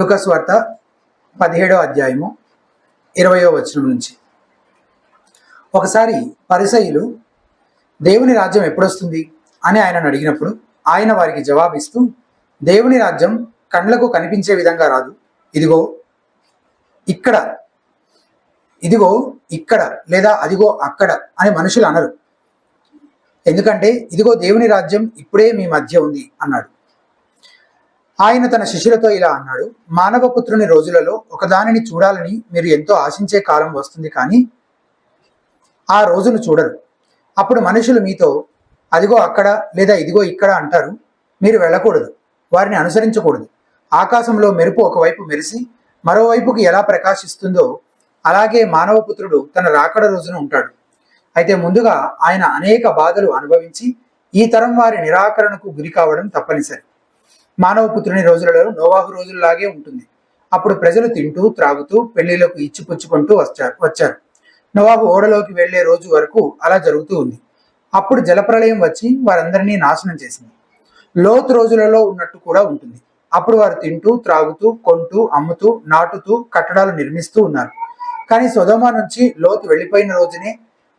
లూకాసు వార్త 17వ అధ్యాయము 20వ వచనం నుంచి. ఒకసారి పరిసయ్యులు దేవుని రాజ్యం ఎప్పుడొస్తుంది అని ఆయనను అడిగినప్పుడు ఆయన వారికి జవాబిస్తూ, దేవుని రాజ్యం కండ్లకు కనిపించే విధంగా రాదు, ఇదిగో ఇక్కడ, ఇదిగో ఇక్కడ లేదా అదిగో అక్కడ అని మనుషులు అనరు. ఎందుకంటే ఇదిగో దేవుని రాజ్యం ఇప్పుడే మీ మధ్య ఉంది అన్నాడు. ఆయన తన శిష్యులతో ఇలా అన్నాడు, మానవపుత్రుని రోజులలో ఒకదానిని చూడాలని మీరు ఎంతో ఆశించే కాలం వస్తుంది, కానీ ఆ రోజును చూడరు. అప్పుడు మనుషులు మీతో అదిగో అక్కడ లేదా ఇదిగో ఇక్కడ అంటారు. మీరు వెళ్ళకూడదు, వారిని అనుసరించకూడదు. ఆకాశంలో మెరుపు ఒకవైపు మెరిసి మరోవైపుకి ఎలా ప్రకాశిస్తుందో అలాగే మానవపుత్రుడు తన రాకడ రోజున ఉంటాడు. అయితే ముందుగా ఆయన అనేక బాధలు అనుభవించి ఈ తరం వారి నిరాకరణకు గురి కావడం తప్పనిసరి. మానవపుత్రుని రోజులలో నోవాహు రోజుల్లాగే ఉంటుంది. అప్పుడు ప్రజలు తింటూ త్రాగుతూ పెళ్లిళ్లకు ఇచ్చిపుచ్చుకుంటూ వచ్చారు. నోవాహు ఓడలోకి వెళ్లే రోజు వరకు అలా జరుగుతూ ఉంది. అప్పుడు జలప్రళయం వచ్చి వారందరినీ నాశనం చేసింది. లోతు రోజులలో ఉన్నట్టు కూడా ఉంటుంది. అప్పుడు వారు తింటూ త్రాగుతూ కొంటూ అమ్ముతూ నాటుతూ కట్టడాలు నిర్మిస్తూ ఉన్నారు. కానీ సొదొమ నుంచి లోతు వెళ్లిపోయిన రోజునే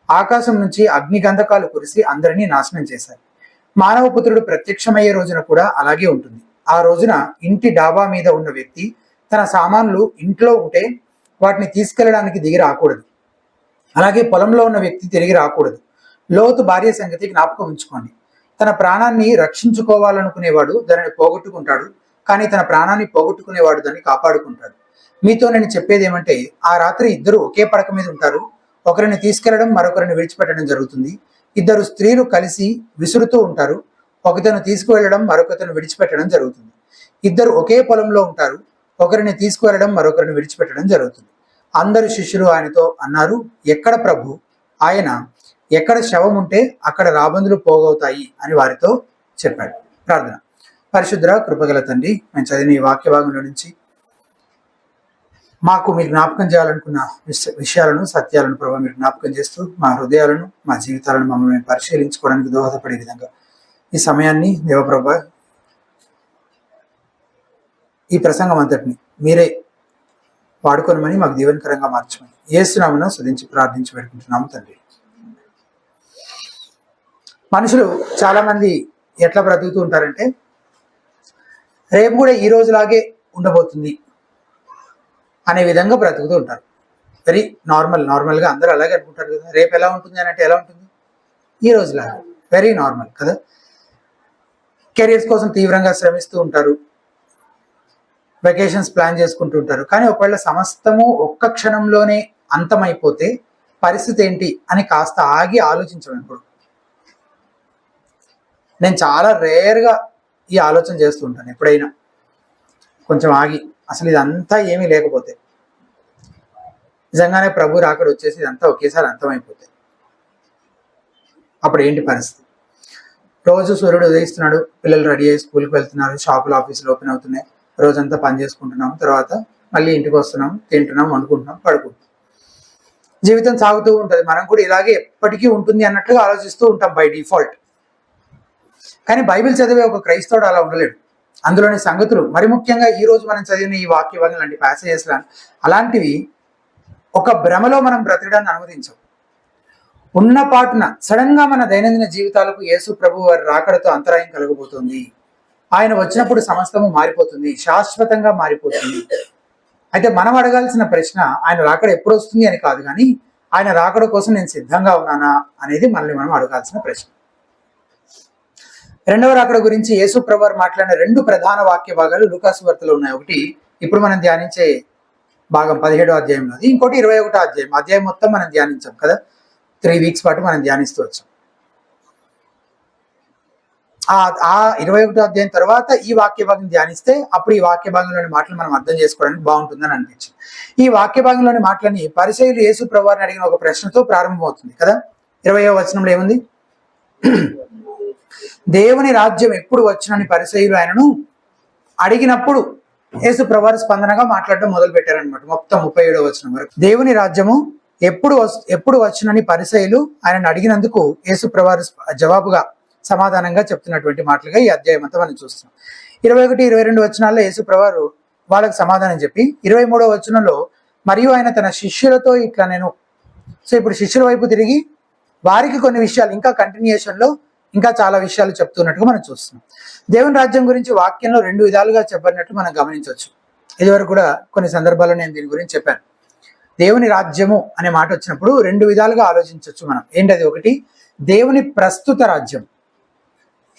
ఆకాశం నుంచి అగ్నిగంధకాలు కురిసి అందరినీ నాశనం చేశారు. మానవపుత్రుడు ప్రత్యక్షమయ్యే రోజున కూడా అలాగే ఉంటుంది. ఆ రోజున ఇంటి డాబా మీద ఉన్న వ్యక్తి తన సామాన్లు ఇంట్లో ఉంటే వాటిని తీసుకెళ్లడానికి దిగి రాకూడదు. అలాగే పొలంలో ఉన్న వ్యక్తి తిరిగి రాకూడదు. లోతు భార్య సంగతి జ్ఞాపకం ఉంచుకోండి. తన ప్రాణాన్ని రక్షించుకోవాలనుకునేవాడు దానిని పోగొట్టుకుంటాడు, కానీ తన ప్రాణాన్ని పోగొట్టుకునేవాడు దాన్ని కాపాడుకుంటాడు. మీతో నేను చెప్పేది ఏమంటే, ఆ రాత్రి ఇద్దరు ఒకే పడక మీద ఉంటారు. ఒకరిని తీసుకెళ్లడం మరొకరిని విడిచిపెట్టడం జరుగుతుంది. ఇద్దరు స్త్రీలు కలిసి విసురుతూ ఉంటారు. ఒకతను తీసుకువెళ్ళడం మరొకతను విడిచిపెట్టడం జరుగుతుంది. ఇద్దరు ఒకే పొలంలో ఉంటారు. ఒకరిని తీసుకువెళ్ళడం మరొకరిని విడిచిపెట్టడం జరుగుతుంది. అందరు శిష్యులు ఆయనతో అన్నారు, ఎక్కడ ప్రభు? ఆయన, ఎక్కడ శవం ఉంటే అక్కడ రాబందులు పోగవుతాయి అని వారితో చెప్పాడు. ప్రార్థన. పరిశుద్ర కృపగల తండ్రి, మేము చదివిన ఈ వాక్య భాగంలో నుంచి మాకు మీరు జ్ఞాపకం చేయాలనుకున్న విషయాలను, సత్యాలను ప్రభావ మీరు జ్ఞాపకం చేస్తూ మా హృదయాలను, మా జీవితాలను మమ్మల్ని పరిశీలించుకోవడానికి దోహదపడే విధంగా ఈ సమయాన్ని దేవప్రభ, ఈ ప్రసంగం అంతటిని మీరే వాడుకోనమని మాకు దీవెనకరంగా మార్చమని యేసునామమున స్తుతించి ప్రార్థించి పెట్టుకుంటున్నాము తండ్రి. మనుషులు చాలా మంది ఎట్లా బ్రతుకుతూ ఉంటారంటే, రేపు కూడా ఈ రోజులాగే ఉండబోతుంది అనే విధంగా బ్రతుకుతూ ఉంటారు. వెరీ నార్మల్గా అందరూ అలాగే అనుకుంటారు కదా. రేపు ఎలా ఉంటుంది అని అంటే ఎలా ఉంటుంది? ఈ రోజులాగా, వెరీ నార్మల్ కదా. కెరియర్స్ కోసం తీవ్రంగా శ్రమిస్తూ ఉంటారు, వెకేషన్స్ ప్లాన్ చేసుకుంటూ ఉంటారు. కానీ ఒకవేళ సమస్తము ఒక్క క్షణంలోనే అంతమైపోతే పరిస్థితి ఏంటి అని కాస్త ఆగి ఆలోచించడం. ఇప్పుడు నేను చాలా రేర్గా ఈ ఆలోచన చేస్తూ ఉంటాను. ఎప్పుడైనా కొంచెం ఆగి, అసలు ఇదంతా ఏమీ లేకపోతే, నిజంగానే ప్రభు రాకడ వచ్చేసి ఇదంతా ఒకేసారి అంతమైపోతే అప్పుడు ఏంటి పరిస్థితి? రోజు సూర్యుడు ఉదయిస్తున్నాడు, పిల్లలు రెడీ అయ్యి స్కూల్కి వెళ్తున్నారు, షాపులు ఆఫీసులు ఓపెన్ అవుతున్నాయి, రోజంతా పని చేసుకుంటున్నాం, తర్వాత మళ్ళీ ఇంటికి వస్తున్నాం, తింటున్నాం, వండుకుంటున్నాం, పడుకుంటున్నాం. జీవితం సాగుతూ ఉంటుంది. మనం కూడా ఇలాగే ఎప్పటికీ ఉంటుంది అన్నట్లుగా ఆలోచిస్తూ ఉంటాం బై డిఫాల్ట్. కానీ బైబిల్ చదివే ఒక క్రైస్తవుడు అలా ఉండలేడు. అందులోని సంగతులు, మరి ముఖ్యంగా ఈ రోజు మనం చదివిన ఈ వాక్యభాగం లాంటి ప్యాసేజెస్ అలాంటివి ఒక భ్రమలో మనం బ్రతకడాన్ని అనుమతించవు. ఉన్న పాటున సడన్ గా మన దైనందిన జీవితాలకు యేసు ప్రభు వారి రాకడతో అంతరాయం కలగబోతుంది. ఆయన వచ్చినప్పుడు సమస్తము మారిపోతుంది, శాశ్వతంగా మారిపోతుంది. అయితే మనం అడగాల్సిన ప్రశ్న, ఆయన రాకడ ఎప్పుడు వస్తుంది అని కాదు, కానీ ఆయన రాకడ కోసం నేను సిద్ధంగా ఉన్నానా అనేది మనల్ని మనం అడగాల్సిన ప్రశ్న. రెండవ రాకడ గురించి యేసు ప్రభు వారు మాట్లాడిన రెండు ప్రధాన వాక్య భాగాలు లూకాసు వార్తలో ఉన్నాయి. ఒకటి ఇప్పుడు మనం ధ్యానించే భాగం 17వ అధ్యాయంలోది, ఇంకోటి 21వ అధ్యాయం. అధ్యాయం మొత్తం మనం ధ్యానించాం కదా, 3 వీక్స్ పాటు మనం ధ్యానిస్తూ వచ్చాం. ఆ 21వ అధ్యాయం తర్వాత ఈ వాక్య భాగం ధ్యానిస్తే అప్పుడు ఈ వాక్య భాగంలోని మాటలు మనం అర్థం చేసుకోవడానికి బాగుంటుందని అనిపించింది. ఈ వాక్య భాగంలోని మాటలని పరిసయ్యులు యేసు ప్రభువుని అడిగిన ఒక ప్రశ్నతో ప్రారంభమవుతుంది కదా. 20వ వచనంలో ఏముంది? దేవుని రాజ్యం ఎప్పుడు వచ్చునని పరిసయ్యులు ఆయనను అడిగినప్పుడు యేసు ప్రభువు స్పందనగా మాట్లాడడం మొదలు పెట్టారనమాట. మొత్తం 37వ వచనం వరకు దేవుని రాజ్యము ఎప్పుడు వచ్చునని పరిసయ్యులు ఆయనను అడిగినందుకు యేసు ప్రభువు జవాబుగా సమాధానంగా చెప్తున్నటువంటి మాటలుగా ఈ అధ్యాయం అంతా మనం చూస్తున్నాం. 21, 22 వచనాల్లో యేసు ప్రభువు వాళ్ళకి సమాధానం చెప్పి 23వ వచనంలో మరియు ఆయన తన శిష్యులతో ఇట్లా నేను. సో ఇప్పుడు శిష్యుల వైపు తిరిగి వారికి కొన్ని విషయాలు ఇంకా కంటిన్యూషన్లో ఇంకా చాలా విషయాలు చెప్తున్నట్టుగా మనం చూస్తున్నాం. దేవుని రాజ్యం గురించి వాక్యంలో 2 విధాలుగా చెప్పినట్టు మనం గమనించవచ్చు. ఇదివరకు కూడా కొన్ని సందర్భాల్లో నేను దీని గురించి చెప్పాను. దేవుని రాజ్యము అనే మాట వచ్చినప్పుడు 2 విధాలుగా ఆలోచించవచ్చు మనం. ఏంటది? ఒకటి, దేవుని ప్రస్తుత రాజ్యం,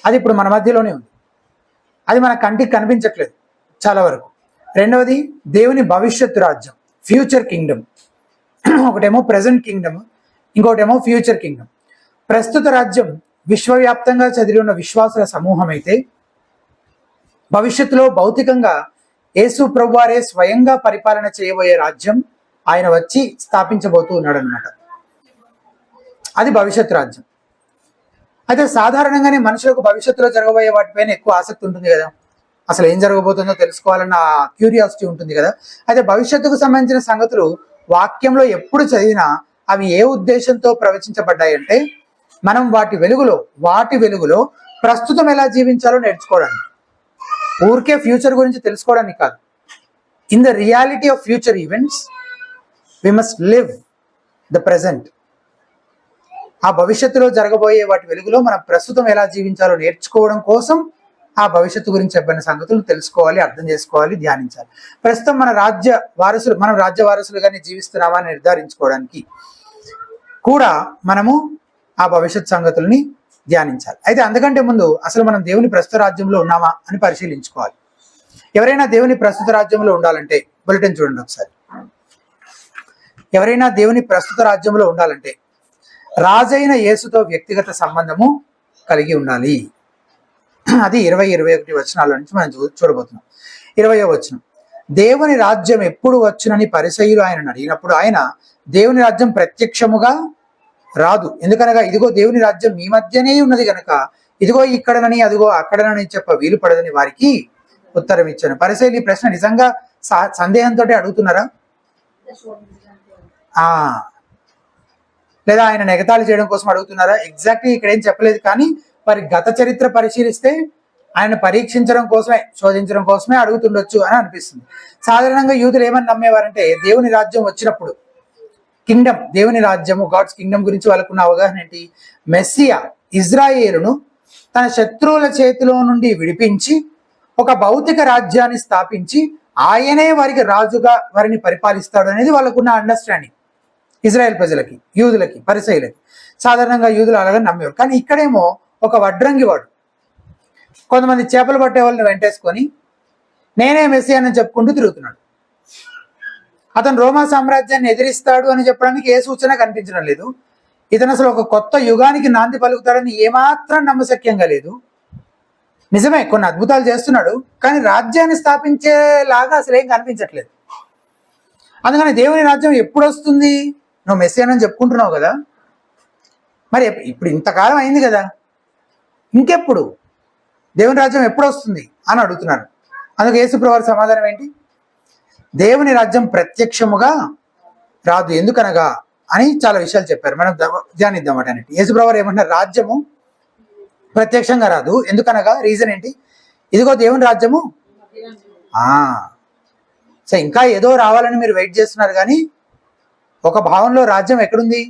అది ఇప్పుడు మన మధ్యలోనే ఉంది, అది మన కంటికి కనిపించట్లేదు చాలా వరకు. రెండవది దేవుని భవిష్యత్తు రాజ్యం, ఫ్యూచర్ కింగ్డమ్. ఒకటేమో ప్రెజెంట్ కింగ్డమ్, ఇంకోటేమో ఫ్యూచర్ కింగ్డమ్. ప్రస్తుత రాజ్యం విశ్వవ్యాప్తంగా చదివి ఉన్న విశ్వాసుల సమూహం అయితే, భవిష్యత్తులో భౌతికంగా యేసు ప్రభువారే స్వయంగా పరిపాలన చేయబోయే రాజ్యం ఆయన వచ్చి స్థాపించబోతూ ఉన్నాడు అనమాట. అది భవిష్యత్ రాజ్యం. అయితే సాధారణంగానే మనుషులకు భవిష్యత్తులో జరగబోయే వాటిపైన ఎక్కువ ఆసక్తి ఉంటుంది కదా, అసలు ఏం జరగబోతుందో తెలుసుకోవాలన్న క్యూరియాసిటీ ఉంటుంది కదా. అయితే భవిష్యత్తుకు సంబంధించిన సంగతులు వాక్యంలో ఎప్పుడు చదివినా అవి ఏ ఉద్దేశంతో ప్రవచించబడ్డాయి అంటే, మనం వాటి వెలుగులో ప్రస్తుతం ఎలా జీవించాలో నేర్చుకోవడానికి, ఊరికే ఫ్యూచర్ గురించి తెలుసుకోవడానికి కాదు. In the reality of future events we must live the present. ఆ భవిష్యత్తులో జరగబోయే వాటి వెలుగులో మనం ప్రస్తుతం ఎలా జీవించాలో నేర్చుకోవడం కోసం ఆ భవిష్యత్తు గురించి చెప్పిన సంగతులు తెలుసుకోవాలి, అర్థం చేసుకోవాలి, ధ్యానించాలి. ప్రస్తుతం మనం రాజ్య వారసులుగానే జీవిస్తున్నామా అని నిర్ధారించుకోవడానికి కూడా మనము ఆ భవిష్యత్ సంగతుల్ని ధ్యానించాలి. అయితే అందుకంటే ముందు అసలు మనం దేవుని ప్రస్తుత రాజ్యంలో ఉన్నామా అని పరిశీలించుకోవాలి. ఎవరైనా దేవుని ప్రస్తుత రాజ్యంలో ఉండాలంటే, బులెటిన్ చూడండి ఒకసారి. ఎవరైనా దేవుని ప్రస్తుత రాజ్యంలో ఉండాలంటే రాజైన యేసుతో వ్యక్తిగత సంబంధము కలిగి ఉండాలి. అది 20-21 వచనాల నుంచి మనం చూడబోతున్నాం. 20వ వచనం, దేవుని రాజ్యం ఎప్పుడు వచ్చునని పరిసయ్యులు ఆయన అడిగినప్పుడు ఆయన, దేవుని రాజ్యం ప్రత్యక్షముగా రాదు, ఎందుకనగా ఇదిగో దేవుని రాజ్యం మీ మధ్యనే ఉన్నది గనక ఇదిగో ఇక్కడనని అదిగో అక్కడనని చెప్ప వీలు పడదని వారికి ఉత్తరం ఇచ్చాను. పరిసయ్యులు ఈ ప్రశ్న నిజంగా సందేహంతో అడుగుతున్నారా, లేదా ఆయన ఎగతాళి చేయడం కోసం అడుగుతున్నారా? ఎగ్జాక్ట్లీ ఇక్కడ ఏం చెప్పలేదు, కానీ వారి గత చరిత్ర పరిశీలిస్తే ఆయన పరీక్షించడం కోసమే, శోధించడం కోసమే అడుగుతుండొచ్చు అని అనిపిస్తుంది. సాధారణంగా యూదులు ఏమని నమ్మేవారంటే, దేవుని రాజ్యం వచ్చినప్పుడు, కింగ్డమ్, దేవుని రాజ్యము, గాడ్స్ కింగ్డమ్ గురించి వాళ్ళకున్న అవగాహన ఏంటి, మెస్సియా ఇజ్రాయేలును తన శత్రువుల చేతిలో నుండి విడిపించి ఒక భౌతిక రాజ్యాన్ని స్థాపించి ఆయనే వారికి రాజుగా వారిని పరిపాలిస్తాడు అనేది వాళ్ళకున్న అండర్స్టాండింగ్. ఇజ్రాయెల్ ప్రజలకి, యూదులకి, పరిసయ్యులకి. సాధారణంగా యూదులు అలాగే నమ్మేవారు. కానీ ఇక్కడేమో ఒక వడ్రంగి వాడు కొంతమంది చేపలు పట్టే వాళ్ళని వెంటేసుకొని నేనే మెస్సియాని చెప్పుకుంటూ తిరుగుతున్నాడు. అతను రోమా సామ్రాజ్యాన్ని ఎదిరిస్తాడు అని చెప్పడానికి ఏ సూచన కనిపించడం లేదు. ఇతను అసలు ఒక కొత్త యుగానికి నాంది పలుకుతాడని ఏమాత్రం నమ్మశక్యంగా లేదు. నిజమే, కొన్ని అద్భుతాలు చేస్తున్నాడు, కానీ రాజ్యాన్ని స్థాపించేలాగా అసలు ఏం కనిపించట్లేదు. అందుకని దేవుని రాజ్యం ఎప్పుడు వస్తుంది? నువ్వు మెస్సియాని చెప్పుకుంటున్నావు కదా, మరి ఇప్పుడు ఇంతకాలం అయింది కదా, ఇంకెప్పుడు దేవుని రాజ్యం ఎప్పుడు వస్తుంది అని అడుగుతున్నారు. అందుకు యేసుప్రభువారి సమాధానం ఏంటి? దేవుని రాజ్యం ప్రత్యక్షముగా రాదు, ఎందుకనగా అని చాలా విషయాలు చెప్పారు. మనం ధ్యానిద్దాం అటన్నిటి. యేసుప్రభువారు ఏమంటారు? రాజ్యము ప్రత్యక్షంగా రాదు, ఎందుకనగా రీజన్ ఏంటి? ఇదిగో దేవుని రాజ్యము. సో ఇంకా ఏదో రావాలని మీరు వెయిట్ చేస్తున్నారు, కానీ ఒక భావంలో రాజ్యం ఎక్కడుంది?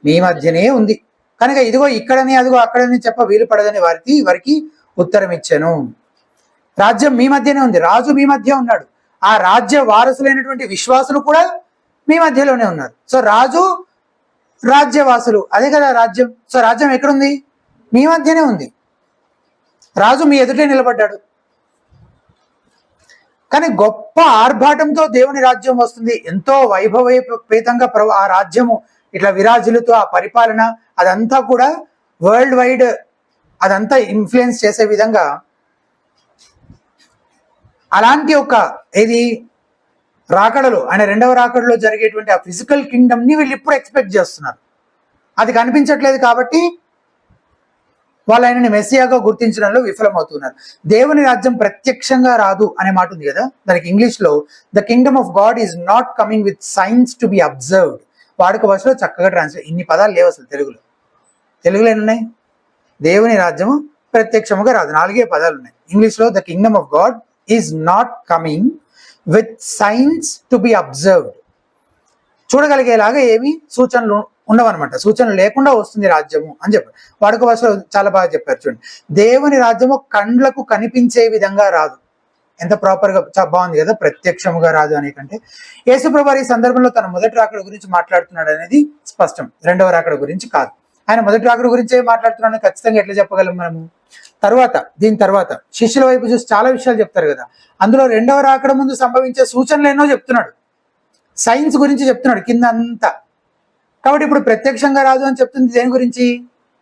మీ మధ్యనే ఉంది. కనుక ఇదిగో ఇక్కడని అదిగో అక్కడని చెప్ప వీలు పడదని వారికి ఉత్తరం ఇచ్చాను. రాజ్యం మీ మధ్యనే ఉంది, రాజు మీ మధ్య ఉన్నాడు, ఆ రాజ్య వారసులైనటువంటి విశ్వాసులు కూడా మీ మధ్యలోనే ఉన్నారు. సో రాజు, రాజ్యవాసులు, అదే కదా రాజ్యం. సో రాజ్యం ఎక్కడుంది? మీ మధ్యనే ఉంది. రాజు మీ ఎదుటే నిలబడ్డాడు. కానీ గొప్ప ఆర్భాటంతో దేవుని రాజ్యం వస్తుంది, ఎంతో వైభవపేతంగా ఆ రాజ్యము ఇట్లా విరాజులతో ఆ పరిపాలన అదంతా కూడా వరల్డ్ వైడ్ అదంతా ఇన్ఫ్లుయెన్స్ చేసే విధంగా అలాంటి ఒక రాకడలో, ఆయన రెండవ రాకడలో జరిగేటువంటి ఆ ఫిజికల్ కింగ్డమ్ ని వీళ్ళు ఇప్పుడు ఎక్స్పెక్ట్ చేస్తున్నారు. అది కనిపించట్లేదు కాబట్టి వాళ్ళు ఆయనని మెస్సియాగా గుర్తించడంలో విఫలమవుతున్నారు. దేవుని రాజ్యం ప్రత్యక్షంగా రాదు అనే మాట ఉంది కదా, దానికి ఇంగ్లీష్ లో the kingdom of God is not coming with signs to be observed. వాడుక భాషలో చక్కగా ట్రాన్స్లేట్, ఇన్ని పదాలు లేవు అసలు తెలుగులో ఎన్నున్నాయి? దేవుని రాజ్యము ప్రత్యక్షముగా రాదు, 4 పదాలు ఉన్నాయి. ఇంగ్లీష్లో the kingdom of God is not coming with signs to be observed. చూడగలిగేలాగా ఏమి సూచనలు ఉండవన్నమాట. సూచనలు లేకుండా వస్తుంది రాజ్యము అని చెప్పారు. వాడుక భాషలో చాలా బాగా చెప్పారు చూడండి. దేవుని రాజ్యము కండ్లకు కనిపించే విధంగా రాదు. ఎంత ప్రాపర్ గా బాగుంది కదా, ప్రత్యక్షముగా రాదు అనే కంటే. యేసుప్రభు ఈ సందర్భంలో తన మొదటి రాకడ గురించి మాట్లాడుతున్నాడు అనేది స్పష్టం, రెండవ రాకడ గురించి కాదు. ఆయన మొదటి రాకడ గురించే మాట్లాడుతున్నాడు ఖచ్చితంగా ఎట్లా చెప్పగలం మనము? దీని తర్వాత శిష్యుల వైపు చూసి చాలా విషయాలు చెప్తారు కదా, అందులో రెండవ రాకడ ముందు సంభవించే సూచనలు ఎన్నో చెప్తున్నాడు. సైన్స్ గురించి చెప్తున్నాడు కింద అంతా. కాబట్టి ఇప్పుడు ప్రత్యక్షంగా రాదు అని చెప్తుంది దేని గురించి?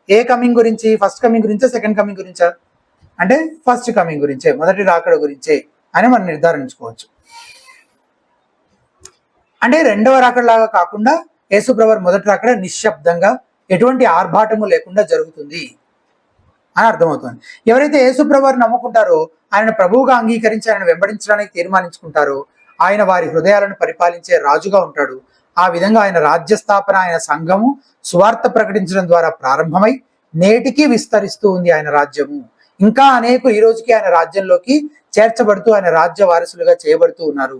ఏ కమింగ్ గురించి? ఫస్ట్ కమింగ్ గురించా, సెకండ్ కమింగ్ గురించా? అంటే ఫస్ట్ కమింగ్ గురించే, మొదటి రాకడ గురించే అని మనం నిర్ధారించుకోవచ్చు. అంటే రెండవ రాకడలాగా కాకుండా యేసుప్రభు మొదటి రాకడ నిశ్శబ్దంగా ఎటువంటి ఆర్భాటము లేకుండా జరుగుతుంది అని అర్థమవుతుంది. ఎవరైతే యేసుప్రభుని నమ్ముకుంటారో, ఆయన ప్రభువుగా అంగీకరించి ఆయన వెంబడించడానికి తీర్మానించుకుంటారో, ఆయన వారి హృదయాలను పరిపాలించే రాజుగా ఉంటాడు. ఆ విధంగా ఆయన రాజ్య స్థాపన, ఆయన సంఘము సువార్త ప్రకటించడం ద్వారా ప్రారంభమై నేటికి విస్తరిస్తూ ఉంది ఆయన రాజ్యము. ఇంకా అనేకులు ఈ రోజుకి ఆయన రాజ్యంలోకి చేర్చబడుతూ ఆయన రాజ్య వారసులుగా చేయబడుతూ ఉన్నారు.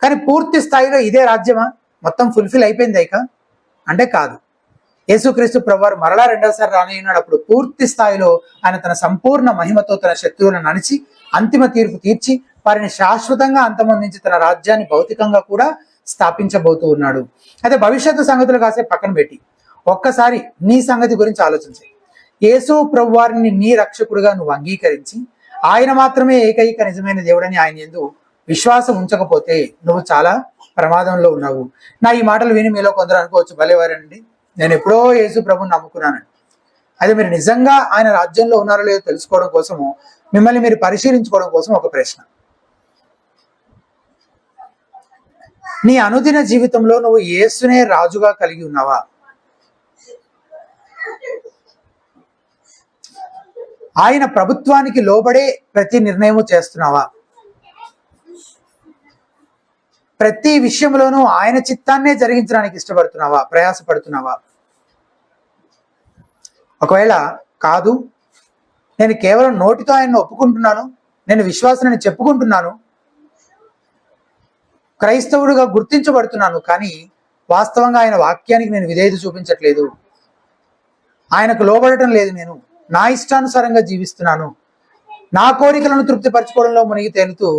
కానీ పూర్తి స్థాయిలో ఇదే రాజ్యమా? మొత్తం ఫుల్ఫిల్ అయిపోయింది ఇక అంటే కాదు. యేసుక్రీస్తు ప్రభువారు మరలా రెండవసారి రానున్నాడు. అప్పుడు పూర్తి స్థాయిలో ఆయన తన సంపూర్ణ మహిమతో తన శత్రువులను నడిచి అంతిమ తీర్పు తీర్చి వారిని శాశ్వతంగా అంతమొందించి తన రాజ్యాన్ని భౌతికంగా కూడా స్థాపించబోతూ ఉన్నాడు. అయితే భవిష్యత్తు సంగతులు కాసేపు పక్కన పెట్టి ఒక్కసారి నీ సంగతి గురించి ఆలోచించి, యేసు ప్రభువారిని నీ రక్షకుడిగా నువ్వు అంగీకరించి ఆయన మాత్రమే ఏకైక నిజమైన దేవుడని ఆయన యందు విశ్వాసం ఉంచకపోతే నువ్వు చాలా ప్రమాదంలో ఉన్నావు. నా ఈ మాటలు విని మీలో కొందరు అనుకోవచ్చు, భలేవారండి, నేను ఎప్పుడో యేసు ప్రభుని నమ్ముకున్నానండి. అదే మీరు నిజంగా ఆయన రాజ్యంలో ఉన్నారో లేదో తెలుసుకోవడం కోసము, మిమ్మల్ని మీరు పరిశీలించుకోవడం కోసం ఒక ప్రశ్న. నీ అనుదిన జీవితంలో నువ్వు యేసునే రాజుగా కలిగి ఉన్నావా? ఆయన ప్రభుత్వానికి లోబడే ప్రతి నిర్ణయము చేస్తున్నావా? ప్రతి విషయంలోనూ ఆయన చిత్తాన్నే జరిగించడానికి ఇష్టపడుతున్నావా, ప్రయాసపడుతున్నావా? ఒకవేళ కాదు, నేను కేవలం నోటితో ఆయన్ని ఒప్పుకుంటున్నాను, నేను విశ్వాసాన్ని చెప్పుకుంటున్నాను, క్రైస్తవుడిగా గుర్తించబడుతున్నాను, కానీ వాస్తవంగా ఆయన వాక్యానికి నేను విధేయత చూపించట్లేదు, ఆయనకు లోబడటం లేదు, నేను నా ఇష్టానుసారంగా జీవిస్తున్నాను, నా కోరికలను తృప్తిపరచుకోవడంలో మునిగి తేలుతూ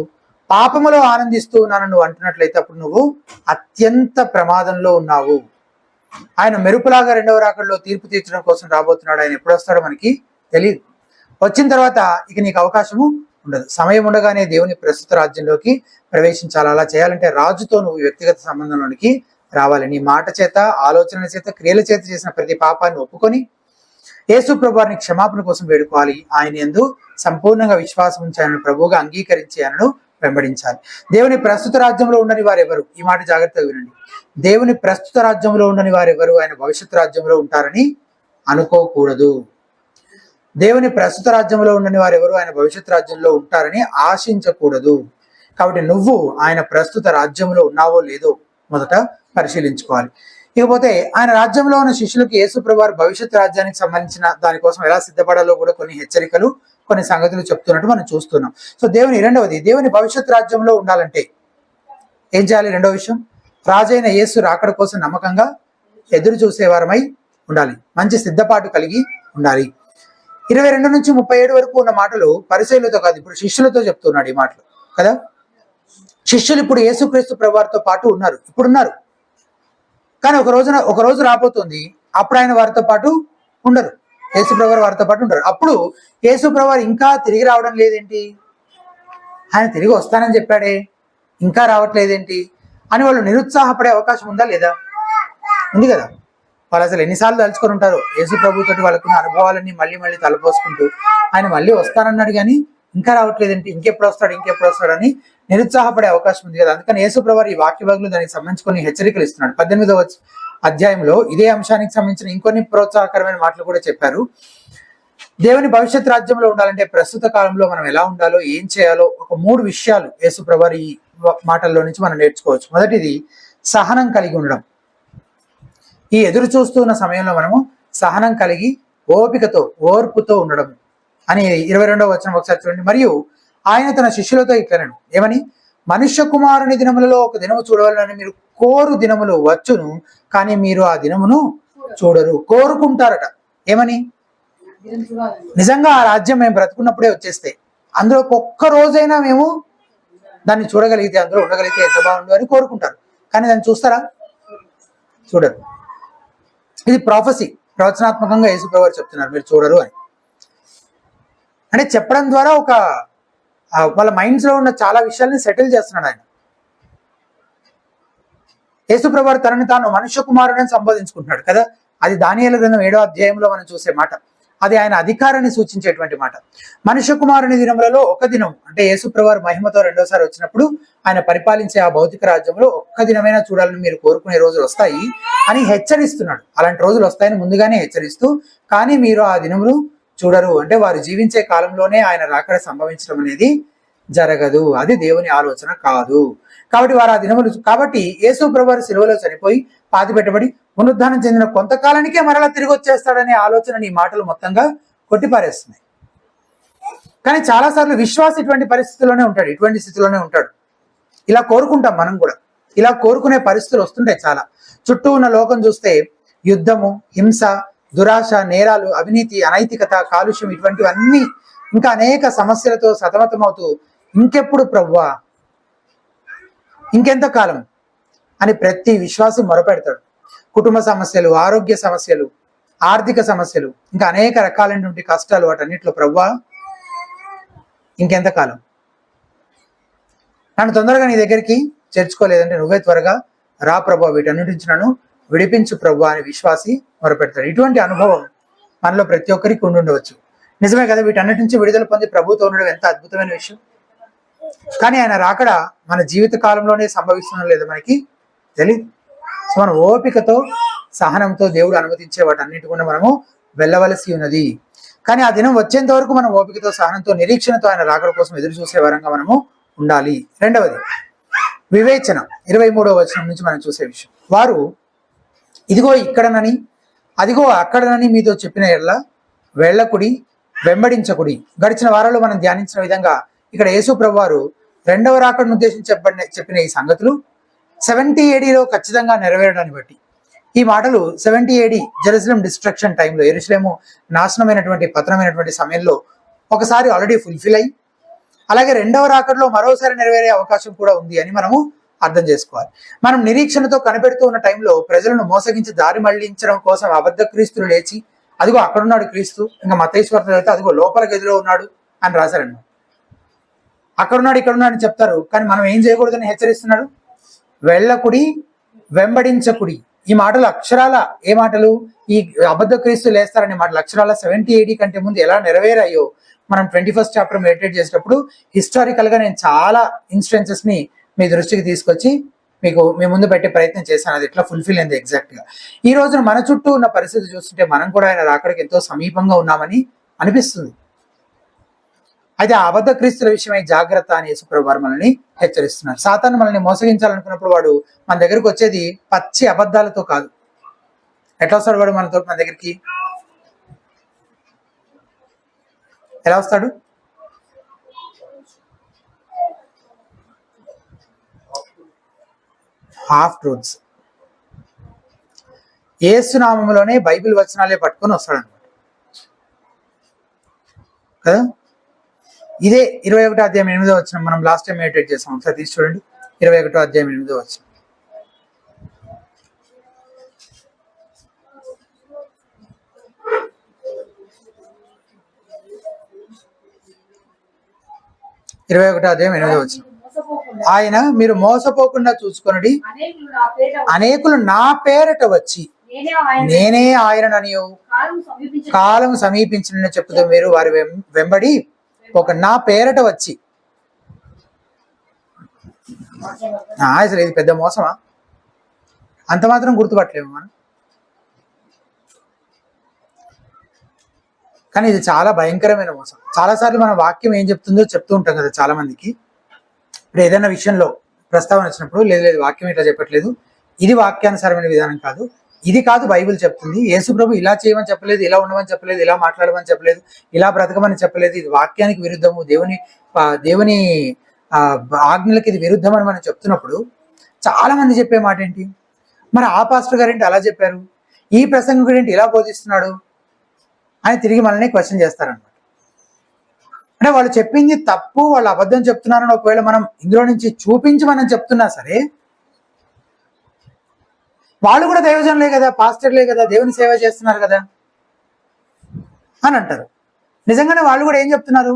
పాపములో ఆనందిస్తూ ఉన్నాను నువ్వు అంటున్నట్లయితే అప్పుడు నువ్వు అత్యంత ప్రమాదంలో ఉన్నావు. ఆయన మెరుపులాగా రెండవ రాకడలో తీర్పు తీర్చడం కోసం రాబోతున్నాడు. ఆయన ఎప్పుడు వస్తాడో మనకి తెలియదు. వచ్చిన తర్వాత ఇక నీకు అవకాశము ఉండదు. సమయం ఉండగానే దేవుని ప్రస్తుత రాజ్యంలోకి ప్రవేశించాలి. అలా చేయాలంటే రాజుతో నువ్వు వ్యక్తిగత సంబంధంలోనికి రావాలి. నీ మాట చేత, ఆలోచనల చేత, క్రియల చేత చేసిన ప్రతి పాపాన్ని ఒప్పుకొని యేసు ప్రభువారిని క్షమాపణ కోసం వేడుకోవాలి. ఆయన యందు సంపూర్ణంగా విశ్వాసం ఉంచి ఆయన ప్రభువుగా అంగీకరించి ఆయనను వెంబడించాలి. దేవుని ప్రస్తుత రాజ్యంలో ఉండని వారెవరు? ఈ మాట జాగ్రత్తగా వినండి. దేవుని ప్రస్తుత రాజ్యంలో ఉండని వారెవరు ఆయన భవిష్యత్ రాజ్యంలో ఉంటారని అనుకోకూడదు. దేవుని ప్రస్తుత రాజ్యంలో ఉండని వారెవరు ఆయన భవిష్యత్ రాజ్యంలో ఉంటారని ఆశించకూడదు. కాబట్టి నువ్వు ఆయన ప్రస్తుత రాజ్యంలో ఉన్నావో లేదో మొదట పరిశీలించుకోవాలి. ఇకపోతే ఆయన రాజ్యంలో ఉన్న శిష్యులకు యేసు ప్రభువారు భవిష్యత్ రాజ్యానికి సంబంధించిన దానికోసం ఎలా సిద్ధపడాలో కూడా కొన్ని హెచ్చరికలు, కొన్ని సంగతులు చెప్తున్నట్టు మనం చూస్తున్నాం. సో దేవుని భవిష్యత్ రాజ్యంలో ఉండాలంటే ఏం చేయాలి? రెండవ విషయం, రాజైన యేసు రాకడ కోసం నమ్మకంగా ఎదురు చూసేవారమై ఉండాలి. మంచి సిద్ధపాటు కలిగి ఉండాలి. 22 నుంచి 37 వరకు ఉన్న మాటలు పరిసయ్యులతో కాదు, ఇప్పుడు శిష్యులతో చెప్తున్నాడు ఈ మాటలు కదా. శిష్యులు ఇప్పుడు యేసుక్రీస్తు ప్రభువారితో పాటు ఉన్నారు, ఇప్పుడున్నారు. కానీ ఒక రోజు రాబోతుంది, అప్పుడు ఆయన వారితో పాటు ఉండరు, యేసు ప్రభువారు వారితో పాటు ఉండరు. అప్పుడు యేసు ప్రభువారు ఇంకా తిరిగి రావడం లేదేంటి? ఆయన తిరిగి వస్తానని చెప్పాడే, ఇంకా రావట్లేదేంటి అని వాళ్ళు నిరుత్సాహపడే అవకాశం ఉందా లేదా? ఉంది కదా. వాళ్ళు అసలు ఎన్నిసార్లు తలుచుకొని ఉంటారు యేసు ప్రభుతో వాళ్ళకున్న అనుభవాలన్నీ మళ్ళీ మళ్ళీ తలపోసుకుంటూ, ఆయన మళ్ళీ వస్తానన్నాడు కానీ ఇంకా రావట్లేదేంటి, ఇంకెప్పుడు వస్తాడు అని నిరుత్సాహపడే అవకాశం ఉంది కదా. అందుకని యేసు ప్రభువారు ఈ వాక్య భాగంలో దానికి సంబంధించి కొన్ని హెచ్చరికలు ఇస్తున్నాడు. 18వ అధ్యాయంలో ఇదే అంశానికి సంబంధించిన ఇంకొన్ని ప్రోత్సాహకరమైన మాటలు కూడా చెప్పారు. దేవుని భవిష్యత్ రాజ్యంలో ఉండాలంటే ప్రస్తుత కాలంలో మనం ఎలా ఉండాలో, ఏం చేయాలో ఒక 3 విషయాలు యేసు ప్రభువారు ఈ మాటల్లో నుంచి మనం నేర్చుకోవచ్చు. మొదటిది సహనం కలిగి ఉండడం. ఈ ఎదురు చూస్తున్న సమయంలో మనము సహనం కలిగి ఓపికతో, ఓర్పుతో ఉండడం అని 22వ వచనం ఒకసారి చూడండి. మరియు ఆయన తన శిష్యులతో ఇట్లనను, ఏమని? మనుష్య కుమారుని దినములలో ఒక దినము చూడవాలని మీరు కోరు దినములు వచ్చును, కానీ మీరు ఆ దినమును చూడరు. కోరుకుంటారట ఏమని? నిజంగా ఆ రాజ్యం మేము బ్రతుకున్నప్పుడే వచ్చేస్తే, అందులో ఒక్క రోజైనా మేము దాన్ని చూడగలిగితే, అందులో ఉండగలిగితే ఎంత బాగుండు అని కోరుకుంటారు. కానీ దాన్ని చూస్తారా? చూడరు. ఇది ప్రాఫెసీ, ప్రవచనాత్మకంగా యేసుప్రభువు వారు చెప్తున్నారు మీరు చూడరు అని. అంటే చెప్పడం ద్వారా ఒక వాళ్ళ మైండ్స్ లో ఉన్న చాలా విషయాల్ని సెటిల్ చేస్తున్నాడు ఆయన. యేసుప్రభువు వారు తనని తాను మనుష్య కుమారుడని సంబోధించుకుంటున్నాడు కదా. అది దానియేలు గ్రంథం 7వ అధ్యాయంలో మనం చూసే మాట. అది ఆయన అధికారాన్ని సూచించేటువంటి మాట. మనుష్య కుమారుని దినములలో ఒక దినం అంటే యేసుప్రభువు వారు మహిమతో రెండోసారి వచ్చినప్పుడు ఆయన పరిపాలించే ఆ భౌతిక రాజ్యంలో ఒక్క దినమైనా చూడాలని మీరు కోరుకునే రోజులు వస్తాయి అని హెచ్చరిస్తున్నాడు. అలాంటి రోజులు వస్తాయని ముందుగానే హెచ్చరిస్తూ, కానీ మీరు ఆ దినములు చూడరు అంటే వారు జీవించే కాలంలోనే ఆయన రాకడ సంభవించడం అనేది జరగదు. అది దేవుని ఆలోచన కాదు. కాబట్టి వారు ఆ దినములు కాబట్టి యేసుప్రభువు వారు సిలువలో చనిపోయి పాతి పెట్టబడి పునరుద్ధానం చెందిన కొంతకాలానికే మరలా తిరిగి వచ్చేస్తాడనే ఆలోచన ఈ మాటలు మొత్తంగా కొట్టిపారేస్తున్నాయి. కానీ చాలాసార్లు విశ్వాస ఇటువంటి పరిస్థితుల్లోనే ఉంటాడు, ఇటువంటి స్థితిలోనే ఉంటాడు. ఇలా కోరుకుంటాం మనం కూడా. ఇలా కోరుకునే పరిస్థితులు వస్తుంటాయి చాలా. చుట్టూ ఉన్న లోకం చూస్తే యుద్ధము, హింస, దురాశ, నేరాలు, అవినీతి, అనైతికత, కాలుష్యం ఇటువంటివన్నీ ఇంకా అనేక సమస్యలతో సతమతమవుతూ ఇంకెప్పుడు ప్రభువా, ఇంకెంత కాలం అని ప్రతి విశ్వాసి మొరపెడతాడు. కుటుంబ సమస్యలు, ఆరోగ్య సమస్యలు, ఆర్థిక సమస్యలు, ఇంకా అనేక రకాలైనటువంటి కష్టాలు, వాటన్నిటిలో ప్రభువా ఇంకెంతకాలం, నన్ను తొందరగా నీ దగ్గరికి చేర్చుకోలేదంటే నువ్వే త్వరగా రా ప్రభువా, వీటన్నిటి నుంచి నన్ను విడిపించు ప్రభువా అని విశ్వాసి మొరపెడతాడు. ఇటువంటి అనుభవం మనలో ప్రతి ఒక్కరికి ఉండుండవచ్చు. నిజమే కదా, వీటన్నిటి నుంచి విడుదల పొంది ప్రభుతో ఉండడం ఎంత అద్భుతమైన విషయం. కానీ ఆయన రాకడ మన జీవిత కాలంలోనే సంభవిస్తుందో లేదో మనకి తెలియదు. సో మన ఓపికతో, సహనంతో దేవుడు అనుమతించే వాటన్నిటి కూడా మనము వెళ్ళవలసి ఉన్నది. కానీ ఆ దినం వచ్చేంత వరకు మనం ఓపికతో, సహనంతో, నిరీక్షణతో ఆయన రాకడ కోసం ఎదురు చూసే వరంగా మనము ఉండాలి. రెండవది వివేచన. 23వ వచనం నుంచి మనం చూసే విషయం, వారు ఇదిగో ఇక్కడనని అదిగో అక్కడనని మీతో చెప్పిన ఎడల వెళ్ళకుడి, వెంబడించకుడి. గడిచిన వారాల్లో మనం ధ్యానించిన విధంగా ఇక్కడ యేసుప్రభువు వారు రెండవ రాకడను ఉద్దేశించి చెప్పిన ఈ సంగతులు 70 AD ఖచ్చితంగా నెరవేరడాన్ని బట్టి ఈ మాటలు 70 AD జెరూసలేం డిస్ట్రక్షన్ టైంలో, యెరూషలేము నాశనమైనటువంటి పతనమైనటువంటి సమయంలో ఒకసారి ఆల్రెడీ ఫుల్ఫిల్ అయ్యి, అలాగే రెండవ రాకడలో మరోసారి నెరవేరే అవకాశం కూడా ఉంది అని మనము అర్థం చేసుకోవాలి. మనం నిరీక్షణతో కనిపెడుతూ ఉన్న టైంలో ప్రజలను మోసగించి దారి మళ్లించడం కోసం అబద్ధ క్రీస్తులు లేచి అదిగో అక్కడున్నాడు క్రీస్తు, ఇంకా మత్తయి అయితే అదిగో లోపల గదిలో ఉన్నాడు అని రాశారన్నమాట. అక్కడున్నాడు ఇక్కడున్నాడు అని చెప్తారు, కానీ మనం ఏం చేయకూడదని హెచ్చరిస్తున్నాడు. వెళ్ళకుడి, వెంబడించకుడి. ఈ మాటలు అక్షరాల ఏ మాటలు? ఈ అబద్ధ క్రీస్తు లేస్తారనే మాటలు అక్షరాల 70 AD కంటే ముందు ఎలా నెరవేరాయో మనం 21st చాప్టర్ మెడిటేట్ చేసేటప్పుడు హిస్టారికల్ గా నేను చాలా ఇన్స్టెన్సెస్ ని మీ దృష్టికి తీసుకొచ్చి మీకు మీ ముందు పెట్టే ప్రయత్నం చేశాను. అది ఎట్లా ఫుల్ఫిల్ అయింది ఎగ్జాక్ట్ గా. ఈ రోజున మన చుట్టూ ఉన్న పరిస్థితి చూస్తుంటే మనం కూడా ఆయన రాకడికి ఎంతో సమీపంగా ఉన్నామని అనిపిస్తుంది. అయితే ఆ అబద్ధ క్రీస్తుల విషయమై జాగ్రత్త అని యేసుప్రభువు వారు మనల్ని హెచ్చరిస్తున్నారు. సాతాను మనల్ని మోసగించాలనుకున్నప్పుడు వాడు మన దగ్గరకు వచ్చేది పచ్చి అబద్ధాలతో కాదు. ఎట్లా వస్తాడు వాడు మన దగ్గరికి? ఎలా వస్తాడు? హాఫ్ ట్రూత్స్, యేసు నామములోనే బైబిల్ వచనాలే పట్టుకొని వస్తాడు అనమాట కదా. ఇదే 21వ అధ్యాయం 8వ వచనం మనం లాస్ట్ టైం మెడిటేట్ చేసాం. ఒకసారి తీసి చూడండి. 21వ అధ్యాయం 8వ వచనం. ఆయన మీరు మోసపోకుండా చూసుకొనుడి, అనేకులు నా పేరట వచ్చి నేనే ఆయనననియు కాలం సమీపించిన చెప్పుతూ మీరు వారి వెంబడి ఒక నా పేరట వచ్చి. అసలు ఇది పెద్ద మోసమా? అంత మాత్రం గుర్తుపట్టలేము మనం. కానీ ఇది చాలా భయంకరమైన మోసం. చాలాసార్లు మన వాక్యం ఏం చెప్తుందో చెప్తూ ఉంటాం కదా చాలా మందికి. ఇప్పుడు ఏదైనా విషయంలో ప్రస్తావన వచ్చినప్పుడు లేదు వాక్యం ఇట్లా చెప్పట్లేదు, ఇది వాక్యానుసారమైన విధానం కాదు, ఇది కాదు బైబిల్ చెప్తుంది, యేసు ప్రభు ఇలా చేయమని చెప్పలేదు, ఇలా ఉండమని చెప్పలేదు, ఇలా మాట్లాడమని చెప్పలేదు, ఇలా బ్రతకమని చెప్పలేదు, ఇది వాక్యానికి విరుద్ధము, దేవుని ఆ ఆజ్ఞలకి ఇది విరుద్ధం అని మనం చెప్తున్నప్పుడు చాలా మంది చెప్పే మాట ఏంటి, మరి ఆ పాస్టర్ గారు ఏంటి అలా చెప్పారు, ఈ ప్రసంగకుడు ఏంటి ఇలా బోధిస్తున్నాడు అని తిరిగి మనల్ని క్వశ్చన్ చేస్తారనమాట. అంటే వాళ్ళు చెప్పింది తప్పు, వాళ్ళు అబద్ధం చెప్తున్నారని ఒకవేళ మనం ఇందులో నుంచి చూపించి మనం చెప్తున్నా సరే, వాళ్ళు కూడా దైవజనులే కదా, పాస్టర్లే కదా, దేవుని సేవ చేస్తున్నారు కదా అని అంటారు. నిజంగానే వాళ్ళు కూడా ఏం చెప్తున్నారు,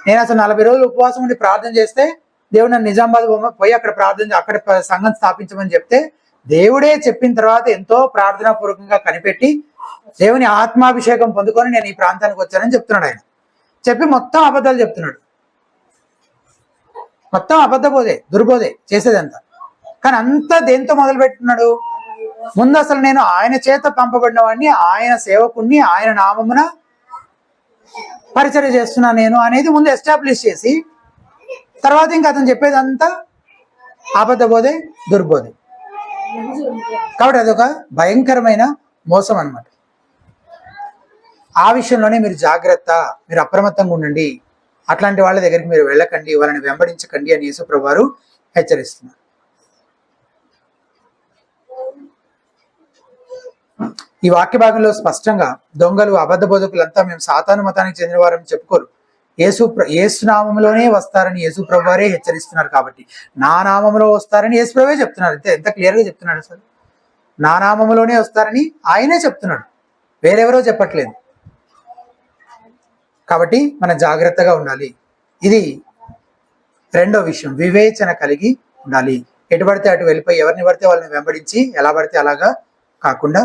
నేను అసలు 40 రోజులు ఉపవాసం ఉండి ప్రార్థన చేస్తే దేవుడు నన్ను నిజామాబాద్ పోయి అక్కడ ప్రార్థన, అక్కడ సంఘం స్థాపించమని చెప్తే దేవుడే చెప్పిన తర్వాత ఎంతో ప్రార్థనాపూర్వకంగా కనిపెట్టి దేవుని ఆత్మాభిషేకం పొందుకొని నేను ఈ ప్రాంతానికి వచ్చానని చెప్తున్నాడు. ఆయన చెప్పి మొత్తం అబద్ధాలు చెప్తున్నాడు, మొత్తం అబద్ధ బోధే, దుర్బోధే చేసేదంతా. కానీ అంతా దేంతో మొదలు పెట్టుకున్నాడు, ముందు అసలు నేను ఆయన చేత పంపబడిన వాడిని, ఆయన సేవకుణ్ణి, ఆయన నామమున పరిచర్య చేస్తున్నా నేను అనేది ముందు ఎస్టాబ్లిష్ చేసి, తర్వాత ఇంకా అతను చెప్పేదంతా అబద్ధ బోధే, దుర్బోధే. కాబట్టి అదొక భయంకరమైన మోసం అన్నమాట. ఆ విషయంలోనే మీరు జాగ్రత్త, మీరు అప్రమత్తంగా ఉండండి, అట్లాంటి వాళ్ళ దగ్గరికి మీరు వెళ్ళకండి, వాళ్ళని వెంబడించకండి అని యేసు ప్రభువు వారు హెచ్చరిస్తున్నారు. ఈ వాక్య భాగంలో స్పష్టంగా దొంగలు, అబద్ధ బోధకులంతా మేము సాతాను మతానికి చెందిన వారని చెప్పుకోరు, యేసు నామంలోనే వస్తారని యేసు ప్రభు వారే హెచ్చరిస్తున్నారు. కాబట్టి నా నామంలో వస్తారని యేసు ప్రభువే చెప్తున్నారు. ఎంత క్లియర్గా చెప్తున్నాడు, అసలు నా నామంలోనే వస్తారని ఆయనే చెప్తున్నాడు, వేరెవరో చెప్పట్లేదు. కాబట్టి మనం జాగ్రత్తగా ఉండాలి. ఇది రెండో విషయం, వివేచన కలిగి ఉండాలి. ఎటు పడితే అటు వెళ్ళిపోయి ఎవరిని పడితే వాళ్ళని వెంబడించి ఎలా పడితే అలాగా కాకుండా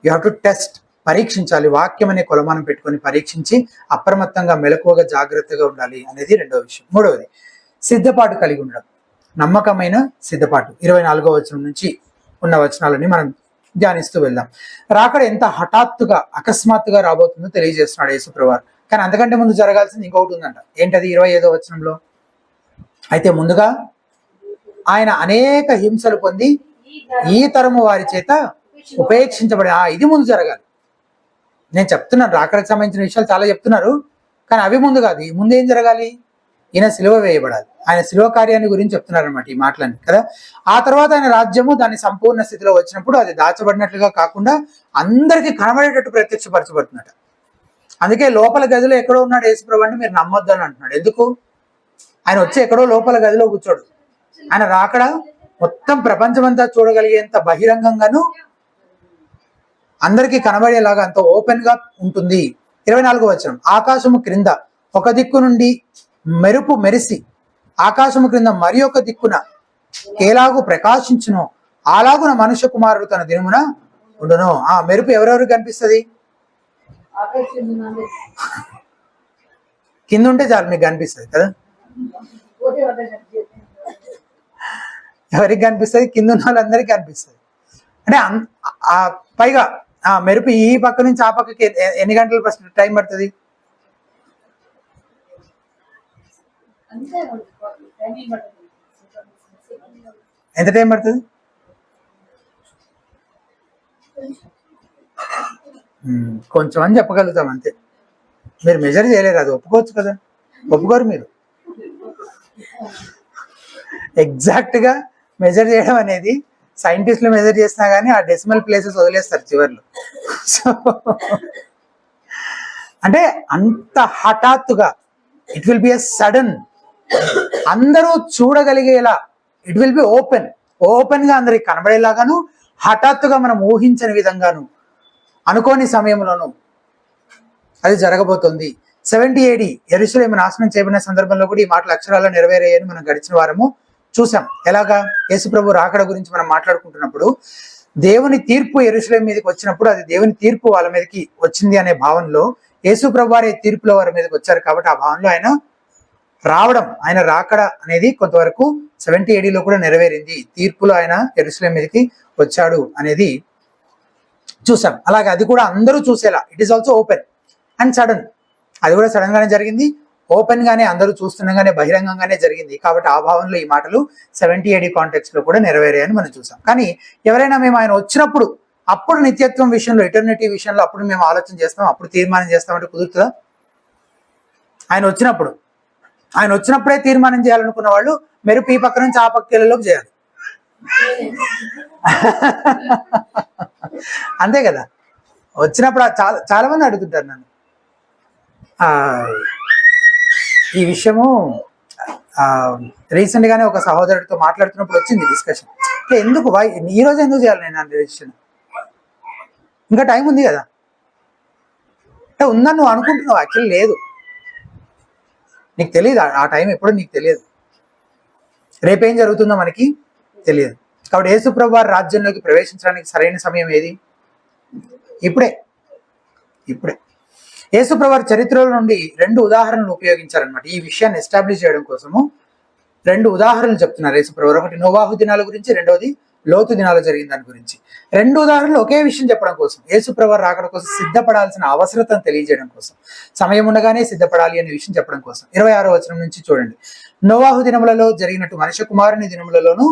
యూ హ్యావ్ టు టెస్ట్, పరీక్షించాలి. వాక్యం అనే కొలమానం పెట్టుకొని పరీక్షించి అప్రమత్తంగా, మెలకువగా, జాగ్రత్తగా ఉండాలి అనేది రెండవ విషయం. మూడవది సిద్ధపాటు కలిగి ఉండడం, నమ్మకమైన సిద్ధపాటు. 24వ వచనం నుంచి ఉన్న వచనాలని మనం ధ్యానిస్తూ వెళ్దాం. రాకడ ఎంత హఠాత్తుగా, అకస్మాత్తుగా రాబోతుందో తెలియజేస్తున్నాడు యేసు ప్రభువు. కానీ అంతకంటే ముందు జరగాల్సింది ఇంకొకటి ఉందంట. ఏంటది? 25వ వచనంలో, అయితే ముందుగా ఆయన అనేక హింసలు పొంది ఈ తరము వారి చేత ఉపేక్షించబడి, ఇది ముందు జరగాలి. నేను చెప్తున్నాను, రాకడకు సంబంధించిన విషయాలు చాలా చెప్తున్నారు, కానీ అవి ముందు కాదు. ఈ ముందు ఏం జరగాలి? ఈయన సిలువ వేయబడాలి. ఆయన సిలువ కార్యాన్ని గురించి చెప్తున్నారు అనమాట ఈ మాటలన్నీ కదా. ఆ తర్వాత ఆయన రాజ్యము దాని సంపూర్ణ స్థితిలో వచ్చినప్పుడు అది దాచబడినట్లుగా కాకుండా అందరికీ కనబడేటట్టు ప్రత్యక్షపరచబడుతున్నట్టు. అందుకే లోపల గదిలో ఎక్కడో ఉన్నాడు యేసుప్రభు అంటే మీరు నమ్మొద్దు అని అంటున్నాడు. ఎందుకు? ఆయన వచ్చి ఎక్కడో లోపల గదిలో కూర్చోడు. ఆయన రాకడ మొత్తం ప్రపంచమంతా చూడగలిగేంత బహిరంగంగాను అందరికీ కనబడేలాగా అంత ఓపెన్ గా ఉంటుంది. 24వ వచనం, ఆకాశము క్రింద ఒక దిక్కు నుండి మెరుపు మెరిసి ఆకాశము క్రింద మరి ఒక దిక్కున ఎలాగూ ప్రకాశించును అలాగున మనుష్య కుమారుడు తన దినమున ఉండును. ఆ మెరుపు ఎవరెవరికి కనిపిస్తుంది? కింద ఉంటే చాలు మీకు కనిపిస్తుంది కదా. ఎవరికి కనిపిస్తుంది? కింద ఉన్న వాళ్ళందరికీ కనిపిస్తుంది. అంటే పైగా ఆ మెరుపు ఈ పక్క నుంచి ఆ పక్కకి ఎన్ని గంటలు టైం పడుతుంది? ఎంత టైం పడుతుంది? కొంచెం అని చెప్పగలుగుతాం అంతే. మీరు మెజర్ చేయలేరు, అది ఒప్పుకోవచ్చు కదా. ఒప్పుకోరు మీరు. ఎగ్జాక్ట్ గా మెజర్ చేయడం అనేది సైంటిస్టులు మెజర్ చేసినా కానీ ఆ డెసిమల్ ప్లేసెస్ వదిలేస్తారు చివర్లో. సో అంటే అంత హఠాత్తుగా, it will be a sudden, అందరూ చూడగలిగేలా, ఇట్ విల్ బి ఓపెన్ గా అందరికి కనబడేలాగాను, హఠాత్తుగా మనం ఊహించని విధంగాను, అనుకోని సమయంలోనూ అది జరగబోతుంది. 70 AD యెరూషలేము నాశనం చేయబడిన సందర్భంలో కూడా ఈ మాటలు అక్షరాల్లో నెరవేరాయని మనం గడిచిన వారము చూసాం. ఎలాగా? యేసుప్రభు రాకడ గురించి మనం మాట్లాడుకుంటున్నప్పుడు దేవుని తీర్పు యెరూషలేము మీదకి వచ్చినప్పుడు అది దేవుని తీర్పు వాళ్ళ మీదకి వచ్చింది అనే భావనలో యేసుప్రభు వారి తీర్పులో వారి మీదకి వచ్చారు. కాబట్టి ఆ భావనలో ఆయన రావడం, ఆయన రాకడ అనేది కొంతవరకు 70 AD కూడా నెరవేరింది. తీర్పులో ఆయన యెరూషలేము మీదకి వచ్చాడు అనేది చూసాం. అలాగే అది కూడా అందరూ చూసేలా, it is also open and sudden. అది కూడా సడన్ గానే జరిగింది, ఓపెన్ గానే అందరూ చూస్తుండగానే బహిరంగంగానే జరిగింది. కాబట్టి ఆ భావనలో ఈ మాటలు 70 AD కాంటెక్స్ట్ లో కూడా నెరవేరాయని మనం చూసాం. కానీ ఎవరైనా మేము ఆయన వచ్చినప్పుడు, అప్పుడు నిత్యత్వం విషయంలో, ఎటర్నిటీ విషయంలో అప్పుడు మేము ఆలోచన చేస్తాం, అప్పుడు తీర్మానం చేస్తామంటే కుదురుతుందా? ఆయన వచ్చినప్పుడు ఆయన వచ్చినప్పుడే తీర్మానం చేయాలనుకున్న వాళ్ళు మెరుపు ఈ పక్క నుంచి ఆ పక్కలోకి చేయాలి. అంతే కదా. వచ్చినప్పుడు చాలా చాలా మంది అడుగుతుంటారు నన్ను ఈ విషయము. రీసెంట్ గానే ఒక సహోదరుడితో మాట్లాడుతున్నప్పుడు వచ్చింది డిస్కషన్. ఎందుకు ఈ రోజు ఎందుకు చేయాలి నేను రిజిస్ట్రేషన్? ఇంకా టైం ఉంది కదా. అంటే ఉందని నువ్వు అనుకుంటున్నావు, యాక్చువల్లీ లేదు. నీకు తెలియదు ఆ టైం ఎప్పుడు, నీకు తెలియదు. రేపేం జరుగుతుందో మనకి తెలియదు. కాబట్టి యేసుప్రభు వారి రాజ్యంలోకి ప్రవేశించడానికి సరైన సమయం ఏది? ఇప్పుడే. యేసుప్రభు వారి చరిత్రలో నుండి 2 ఉదాహరణలు ఉపయోగించారనమాట. ఈ విషయాన్ని ఎస్టాబ్లిష్ చేయడం కోసము 2 ఉదాహరణలు చెప్తున్నారు యేసుప్రభు వారు. ఒకటి నోవాహు దినాల గురించి, రెండవది లోతు దినాలు జరిగిన దాని గురించి. 2 ఉదాహరణలు ఒకే విషయం చెప్పడం కోసం, యేసుప్రభు వారు రాకడ కోసం సిద్ధపడాల్సిన అవసరతను తెలియజేయడం కోసం, సమయం ఉండగానే సిద్ధపడాలి అనే విషయం చెప్పడం కోసం. 26వ వచనం నుంచి చూడండి. నోవాహు దినములలో జరిగినట్టు మనుష్య కుమారుని దినములలోనూ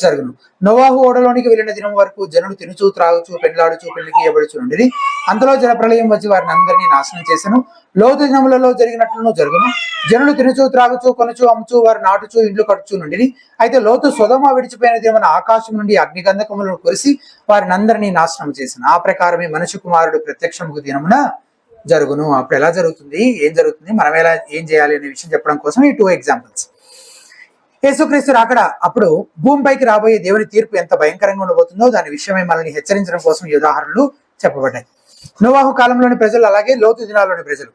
జరుగును. నోవాహు ఓడలోనికి వెళ్ళిన దినం వరకు జనులు తినుచు త్రాగుచు పెండ్లాడుచు పెళ్లికి ఇవ్వబడుచు నుండి అంతలో జలప్రళయం వచ్చి వారిని అందరినీ నాశనం చేసెను. లోతు దినములలో జరిగినట్లును జరుగును. జనులు తినుచు త్రాగుచు కొనుచు అమ్ముచు వారు నాటుచు ఇండ్లు కట్టుచు నుండి. అయితే లోతు సొదొమ విడిచిపోయిన దినమున ఆకాశం నుండి అగ్నిగంధకములను కురిసి వారిని అందరినీ నాశనం చేసెను. ఆ ప్రకారమే మనుష్య కుమారుడు ప్రత్యక్షముకు దినమున జరుగును. అప్పుడు ఎలా జరుగుతుంది, ఏం జరుగుతుంది, మనం ఏం చేయాలి అనే విషయం చెప్పడం కోసం ఈ 2 ఎగ్జాంపుల్స్. యేసుక్రీస్తు రాకడ అప్పుడు భూమిపైకి రాబోయే దేవుని తీర్పు ఎంత భయంకరంగా ఉండబోతుందో దాని విషయమై మనల్ని హెచ్చరించడం కోసం ఈ ఉదాహరణలు చెప్పబడ్డాయి. నోవాహు కాలంలోని ప్రజలు, అలాగే లోతు దినాల్లోని ప్రజలు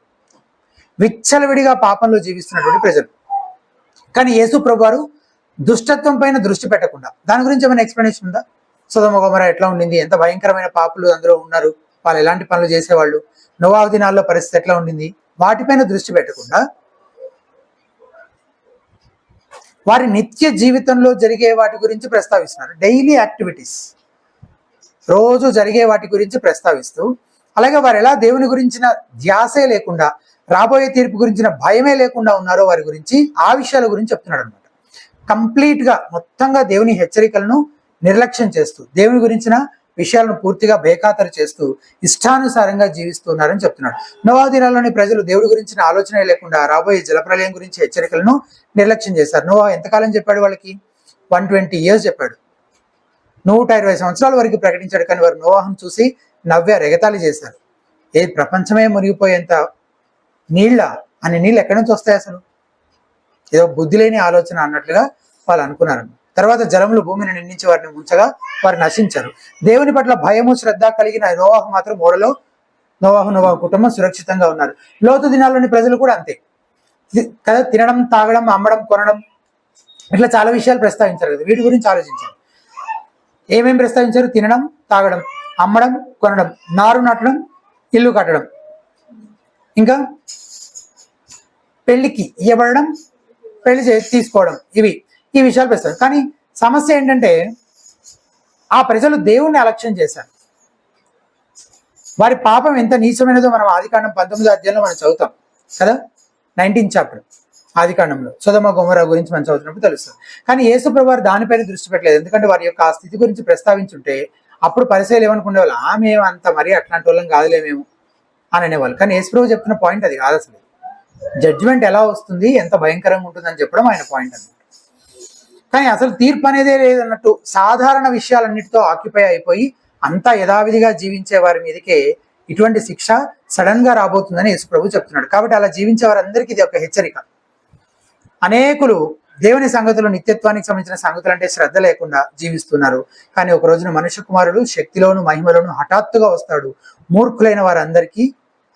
విచ్చలవిడిగా పాపంలో జీవిస్తున్నటువంటి ప్రజలు. కానీ యేసు ప్రభు వారు దుష్టత్వం పైన దృష్టి పెట్టకుండా, దాని గురించి ఏమైనా ఎక్స్ప్లెనేషన్ ఉందా? సొదొమ గొమొర్రా ఎట్లా ఉండింది, ఎంత భయంకరమైన పాపులు అందులో ఉన్నారు, వాళ్ళు ఎలాంటి పనులు చేసేవాళ్ళు, నోవాహు దినాల్లో పరిస్థితి ఎట్లా ఉండింది, వాటిపైన దృష్టి పెట్టకుండా వారి నిత్య జీవితంలో జరిగే వాటి గురించి ప్రస్తావిస్తున్నారు. డైలీ యాక్టివిటీస్, రోజు జరిగే వాటి గురించి ప్రస్తావిస్తూ, అలాగే వారు ఎలా దేవుని గురించిన ధ్యాసే లేకుండా, రాబోయే తీర్పు గురించిన భయమే లేకుండా ఉన్నారో వారి గురించి, ఆ విషయాల గురించి చెప్తున్నాడు అనమాట. కంప్లీట్ గా మొత్తంగా దేవుని హెచ్చరికలను నిర్లక్ష్యం చేస్తూ, దేవుని గురించిన విషయాలను పూర్తిగా బేఖాతరు చేస్తూ ఇష్టానుసారంగా జీవిస్తున్నారని చెప్తున్నాడు. నోవాహు దినాల్లోని ప్రజలు దేవుడి గురించిన ఆలోచనే లేకుండా రాబోయే జలప్రలయం గురించి హెచ్చరికలను నిర్లక్ష్యం చేశారు. నోవాహు ఎంతకాలం చెప్పాడు వాళ్ళకి? 120 years చెప్పాడు. 120 సంవత్సరాల వరకు ప్రకటించాడు. కానీ వారు నోవాహును చూసి నవ్వారు, ఎగతాళి చేశారు. ఏ ప్రపంచమే మునిగిపోయేంత నీళ్ళ, అన్ని నీళ్ళు ఎక్కడి నుంచి వస్తాయి అసలు? ఏదో బుద్ధి లేని ఆలోచన అన్నట్లుగా వాళ్ళు అనుకున్నారు. తర్వాత జలములు భూమిని నిండించి వారిని ముంచగా వారు నశించారు. దేవుని పట్ల భయము శ్రద్ధ కలిగిన నోవాహు మాత్రం ఓడలో నోవాహు కుటుంబం సురక్షితంగా ఉన్నారు. లోతు దినాల్లోని ప్రజలు కూడా అంతే కదా. తినడం, తాగడం, అమ్మడం, కొనడం, ఇట్లా చాలా విషయాలు ప్రస్తావించారు కదా. వీటి గురించి ఆలోచించారు. ఏమేమి ప్రస్తావించారు? తినడం, తాగడం, అమ్మడం, కొనడం, నారు నాటడం, ఇల్లు కట్టడం, ఇంకా పెళ్లికి ఇవ్వబడడం, పెళ్లి తీసుకోవడం, ఈ విషయాలు ప్రస్తావం. కానీ సమస్య ఏంటంటే ఆ ప్రజలు దేవుణ్ణి అలక్ష్యం చేశారు. వారి పాపం ఎంత నీచమైనదో మనం ఆదికాండం 19వ అధ్యాయంలో మనం చదువుతాం కదా. 19th chapter ఆదికాండంలో సొదొమ గొమొర్రా గురించి మనం చదువుతున్నప్పుడు తెలుస్తుంది. కానీ యేసు ప్రభువు వారు దానిపైన దృష్టి పెట్టలేదు. ఎందుకంటే వారి యొక్క ఆ స్థితి గురించి ప్రస్తావించుంటే అప్పుడు పరిసయ్యులు ఏమనుకునేవాళ్ళు, మేము అంత మరీ అట్లాంటి వాళ్ళం కాదులే మేము అని అనేవాళ్ళు. కానీ యేసు ప్రభు చెప్తున్న పాయింట్ అది కాదు. అసలు జడ్జిమెంట్ ఎలా వస్తుంది, ఎంత భయంకరంగా ఉంటుందని చెప్పడం ఆయన పాయింట్ అన్నమాట. కానీ అసలు తీర్పు అనేదే లేదన్నట్టు సాధారణ విషయాలన్నిటితో ఆక్యుపై అయిపోయి అంతా యథావిధిగా జీవించే వారి మీదకే ఇటువంటి శిక్ష సడన్ గా రాబోతుందని యేసు ప్రభు చెప్తున్నాడు. కాబట్టి అలా జీవించే వారందరికీ ఇది ఒక హెచ్చరిక. అనేకులు దేవుని సంగతులు, నిత్యత్వానికి సంబంధించిన సంగతులు అంటే శ్రద్ధ లేకుండా జీవిస్తున్నారు. కానీ ఒక రోజున మనుష్య కుమారుడు శక్తిలోను మహిమలోను హఠాత్తుగా వస్తాడు. మూర్ఖులైన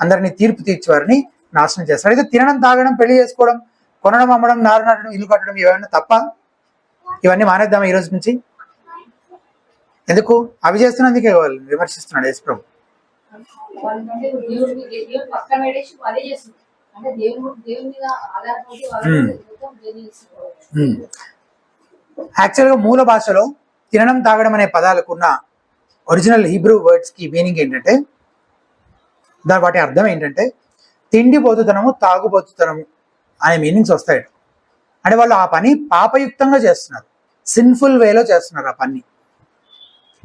అందరినీ తీర్పు తీర్చేవారిని నాశనం చేస్తాడు. అయితే తినడం, తాగడం, పెళ్లి చేసుకోవడం, కొనడం, అమ్మడం, నారు నాటడం, ఇల్లు కట్టడం ఇవన్నీ తప్ప? ఇవన్నీ మానేద్దామా ఈ రోజు నుంచి? ఎందుకు? అవి చేస్తున్నందుకే వాళ్ళు విమర్శిస్తున్నాడు యేసు ప్రభు. యాక్చువల్గా మూల భాషలో తినడం, తాగడం అనే పదాలకున్న ఒరిజినల్ హీబ్రూ వర్డ్స్ కి మీనింగ్ ఏంటంటే, వాటి అర్థం ఏంటంటే తిండిపోతుతనము, తాగుబోతుతనము అనే మీనింగ్స్ వస్తాయి. అంటే వాళ్ళు ఆ పని పాపయుక్తంగా చేస్తున్నారు, సిన్ఫుల్ వేలో చేస్తున్నారు ఆ పని.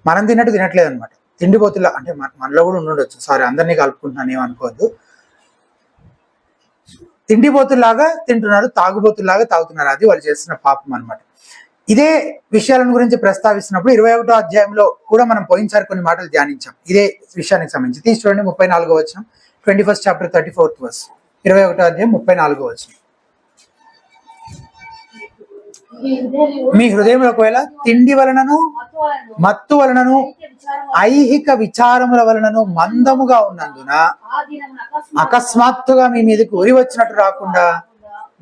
మనం తిన్నట్టు తినట్లేదు అనమాట. తిండిపోతులా అంటే మనలో కూడా ఉండొచ్చు, సారీ అందరినీ కలుపుకుంటున్నాను ఏమనుకోవద్దు. తిండిబోతుల్లాగా తింటున్నారు, తాగుబోతుల్లాగా తాగుతున్నారు. అది వాళ్ళు చేస్తున్న పాపం అనమాట. ఇదే విషయాలను గురించి ప్రస్తావిస్తున్నప్పుడు 21వ అధ్యాయంలో కూడా మనం పోయినసారి కొన్ని మాటలు ధ్యానించాం ఇదే విషయానికి సంబంధించి. తీసి చూడండి 34వ వచనం, 21st chapter 34th verse, 21వ అధ్యాయం 34వ వచనం. మీ హృదయంలో ఒకవేళ తిండి వలనను మత్తు వలనను ఐహిక విచారముల వలనను మందముగా ఉన్నందున అకస్మాత్తుగా మీ మీదకి ఉరి వచ్చినట్టు రాకుండా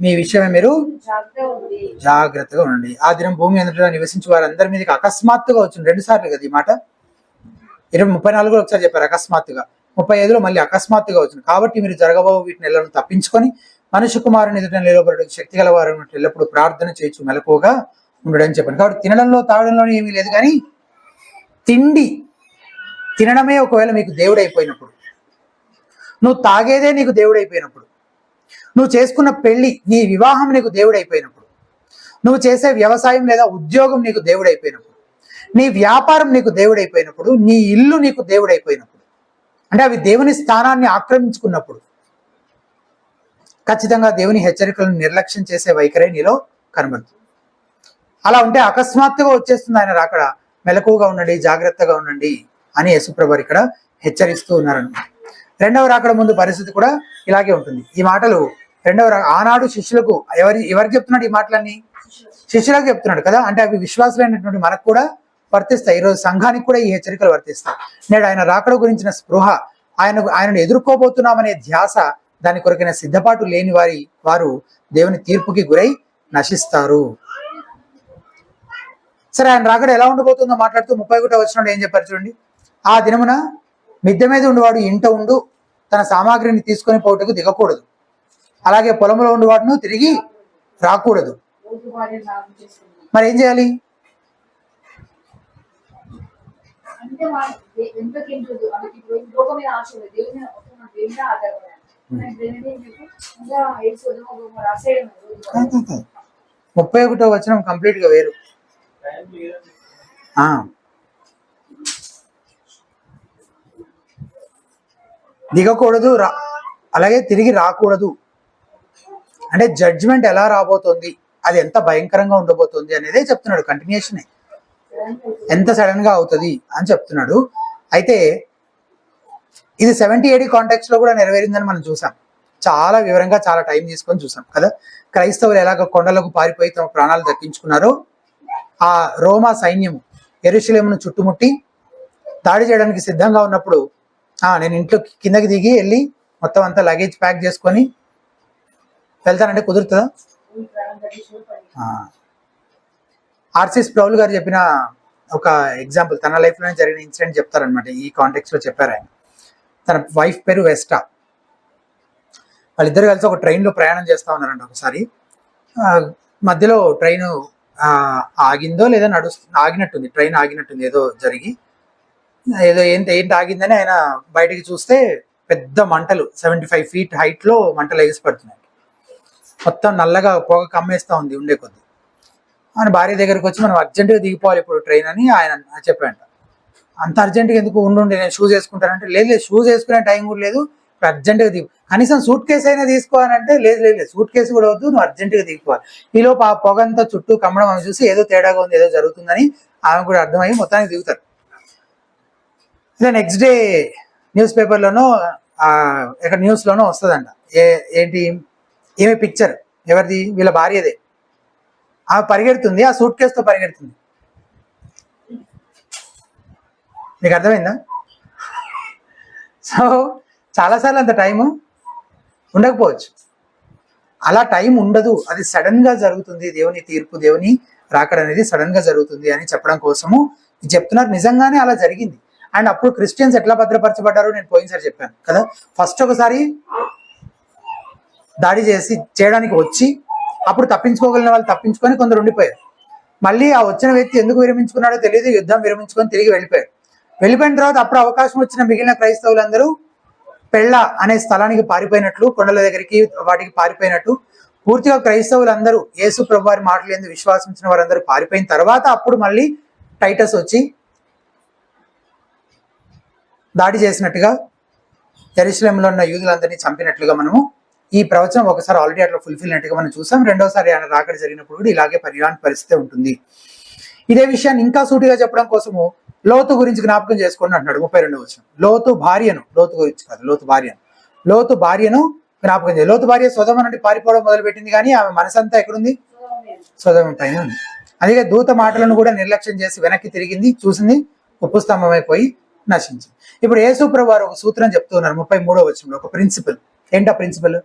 మీ విషయమే మీరు జాగ్రత్తగా ఉండండి. ఆ దినం భూమి ఎదుట నివసించి వారందరి మీదకి అకస్మాత్తుగా వచ్చింది. 2 సార్లు కదా ఈ మాట. 34లో ఒకసారి చెప్పారు అకస్మాత్తుగా, 35లో మళ్ళీ అకస్మాత్తుగా వచ్చింది. కాబట్టి మీరు జరగబో వీటిని ఎల్లలను తప్పించుకొని మనుష్య కుమారుని ఎదుట నిలబడడానికి శక్తి గల వారు ఎల్లప్పుడు ప్రార్థన చేయొచ్చు మెలకువగా ఉండడని చెప్పాను. కాబట్టి తినడంలో తాగడంలో ఏమీ లేదు, కానీ తినడమే ఒకవేళ మీకు దేవుడైపోయినప్పుడు, నువ్వు తాగేదే నీకు దేవుడైపోయినప్పుడు, నువ్వు చేసుకున్న పెళ్లి నీ వివాహం నీకు దేవుడైపోయినప్పుడు, నువ్వు చేసే వ్యవసాయం లేదా ఉద్యోగం నీకు దేవుడైపోయినప్పుడు, నీ వ్యాపారం నీకు దేవుడైపోయినప్పుడు, నీ ఇల్లు నీకు దేవుడైపోయినప్పుడు, అంటే అవి దేవుని స్థానాన్ని ఆక్రమించుకున్నప్పుడు ఖచ్చితంగా దేవుని హెచ్చరికలను నిర్లక్ష్యం చేసే వైఖరి నీలో కనబడుతుంది. అలా ఉంటే అకస్మాత్తుగా వచ్చేస్తుంది ఆయన రాకడ. మెలకువగా ఉండండి, జాగ్రత్తగా ఉండండి అని యేసుప్రభు ఇక్కడ హెచ్చరిస్తూ ఉన్నారన్నమాట. రెండవ రాకడ ముందు పరిస్థితి కూడా ఇలాగే ఉంటుంది. ఈ మాటలు ఆనాడు శిష్యులకు ఎవరికి చెప్తున్నాడు? ఈ మాటలన్నీ శిష్యులకు చెప్తున్నాడు కదా. అంటే అవి విశ్వాసులైనటువంటి మనకు కూడా వర్తిస్తాయి. ఈరోజు సంఘానికి కూడా ఈ హెచ్చరికలు వర్తిస్తాయి. నేడు ఆయన రాకడ గురించిన స్పృహ, ఆయనను ఎదుర్కోబోతున్నామనే ధ్యాస, దాని కొరకైన సిద్ధపాటు లేని వారు దేవుని తీర్పుకి గురై నశిస్తారు. సరే, ఆయన రాకడ ఎలా ఉండబోతుందో మాట్లాడుతూ 31వ వచనంలో ఏం చెప్పారు చూడండి. ఆ దినమున మిద్దె మీద ఉండేవాడు ఇంట ఉండు తన సామాగ్రిని తీసుకొని పోటుకు దిగకూడదు, అలాగే పొలంలో ఉండేవాడును తిరిగి రాకూడదు. మరి ఏం చేయాలి? ముప్పై 31వ వచనం కంప్లీట్ గా వేరు. దిగకూడదు, అలాగే తిరిగి రాకూడదు. అంటే జడ్జిమెంట్ ఎలా రాబోతుంది, అది ఎంత భయంకరంగా ఉండబోతుంది అనేదే చెప్తున్నాడు. కంటిన్యూషన్ ఎంత సడన్ గా అవుతుంది అని చెప్తున్నాడు. అయితే ఇది 70 AD కాంటెక్స్ట్ లో కూడా నెరవేరిందని మనం చూసాం. చాలా వివరంగా చాలా టైం తీసుకొని చూసాం కదా. క్రైస్తవులు ఎలాగ కొండలకు పారిపోయి తమ ప్రాణాలు దక్కించుకున్నారో, ఆ రోమా సైన్యము యెరూషలేమును చుట్టుముట్టి దాడి చేయడానికి సిద్ధంగా ఉన్నప్పుడు నేను ఇంట్లో కిందకి దిగి వెళ్ళి మొత్తం అంతా లగేజ్ ప్యాక్ చేసుకొని వెళ్తానంటే కుదురుతుందా? ఆర్సిస్ ప్రౌల్ గారు చెప్పిన ఒక ఎగ్జాంపుల్, తన లైఫ్ లోనే జరిగిన ఇన్సిడెంట్ చెప్తారనమాట. ఈ కాంటెక్స్ట్ లో చెప్పారు ఆయన. తన వైఫ్ పేరు వెస్టా. వాళ్ళిద్దరు కలిసి ఒక ట్రైన్లో ప్రయాణం చేస్తూ ఉన్నారంట. ఒకసారి మధ్యలో ట్రైన్ ఆగిందో లేదా ఆగినట్టుంది, ట్రైన్ ఆగినట్టుంది, ఏదో జరిగి ఏంటి ఆగిందని ఆయన బయటికి చూస్తే పెద్ద మంటలు, 75 feet హైట్లో మంటలు ఎగిసిపడుతున్నాయి. మొత్తం నల్లగా పొగ కమ్మేస్తూ ఉంది ఉండే కొద్ది. ఆయన భార్య దగ్గరికి వచ్చి మనం అర్జెంటుగా దిగిపోవాలి ఇప్పుడు ట్రైన్ అని ఆయన చెప్పాడంట. అంత అర్జెంటుగా ఎందుకు ఉండి నేను షూస్ వేసుకుంటానంటే, లేదు షూస్ వేసుకునే టైం కూడా లేదు, ఇప్పుడు అర్జెంటుగా దిగు, కనీసం సూట్ కేసు అయినా తీసుకోవాలంటే లేదు సూట్ కేసు కూడా వద్దు, నువ్వు అర్జెంటుగా దిగిపోవాలి. ఈలోపు ఆ పొగంతా చుట్టూ కమ్మడం ఆమె చూసి ఏదో తేడాగా ఉంది, ఏదో జరుగుతుందని ఆమె కూడా అర్థమయ్యి మొత్తానికి దిగుతారు. ఇదే నెక్స్ట్ డే న్యూస్ పేపర్లోనో ఎక్కడ న్యూస్లోనో వస్తుందంట. ఏంటి ఏమి పిక్చర్, ఎవరిది? వీళ్ళ భార్యదే. ఆమె పరిగెడుతుంది, ఆ సూట్ కేసుతో పరిగెడుతుంది. మీకు అర్థమైందా? సో చాలాసార్లు అంత టైము ఉండకపోవచ్చు. అలా టైం ఉండదు, అది సడన్ గా జరుగుతుంది. దేవుని తీర్పు, దేవుని రాకడ అనేది సడన్ గా జరుగుతుంది అని చెప్పడం కోసము చెప్తున్నారు. నిజంగానే అలా జరిగింది. అండ్ అప్పుడు క్రిస్టియన్స్ ఎట్లా భద్రపరచబడ్డారో నేను పోయినసారి చెప్పాను కదా. ఫస్ట్ ఒకసారి దాడి చేయడానికి వచ్చి అప్పుడు తప్పించుకోగలిగిన వాళ్ళు తప్పించుకొని కొందరు ఉండిపోయారు. మళ్ళీ ఆ వచ్చిన వ్యక్తి ఎందుకు విరమించుకున్నాడో తెలియదు, యుద్ధం విరమించుకొని తిరిగి వెళ్ళిపోయిన తర్వాత అప్పుడు అవకాశం వచ్చిన మిగిలిన క్రైస్తవులందరూ పెళ్ళ అనే స్థలానికి పారిపోయినట్లు, కొండల దగ్గరికి వాటికి పారిపోయినట్టు, పూర్తిగా క్రైస్తవులందరూ యేసు ప్రభు వారి మాటలు ఎందుకు విశ్వాసించిన వారందరూ పారిపోయిన తర్వాత అప్పుడు మళ్ళీ టైటస్ వచ్చి దాడి చేసినట్టుగా, యెరూషలేములో ఉన్న యూదులందరినీ చంపినట్లుగా మనము ఈ ప్రవచనం ఒకసారి ఆల్రెడీ అట్లా ఫుల్ఫిల్ అయినట్టుగా మనం చూసాం. రెండోసారి ఆయన రాకడ జరిగినప్పుడు కూడా ఇలాగే ఇలాంటి పరిస్థితి ఉంటుంది. ఇదే విషయాన్ని ఇంకా సూటిగా చెప్పడం కోసము లోతు గురించి జ్ఞాపకం చేసుకోండి అంటున్నాడు 32వ వచనం. లోతు గురించి కాదు, లోతు భార్యను జ్ఞాపకం చేయాలి. లోతు భార్య సొదొమ నుండి పారిపోవడం మొదలుపెట్టింది, కానీ ఆమె మనసంతా ఎక్కడుంది? సొదొమ పైన ఉంది. అందుకే దూత మాటలను కూడా నిర్లక్ష్యం చేసి వెనక్కి తిరిగింది, చూసింది, ఉప్పు స్తంభమైపోయి నశించింది. ఇప్పుడు యేసుప్రభు వారు ఒక సూత్రం చెప్తున్నారు 33వ వచనంలో, ఒక ప్రిన్సిపల్. ఏంటా ప్రిన్సిపల్?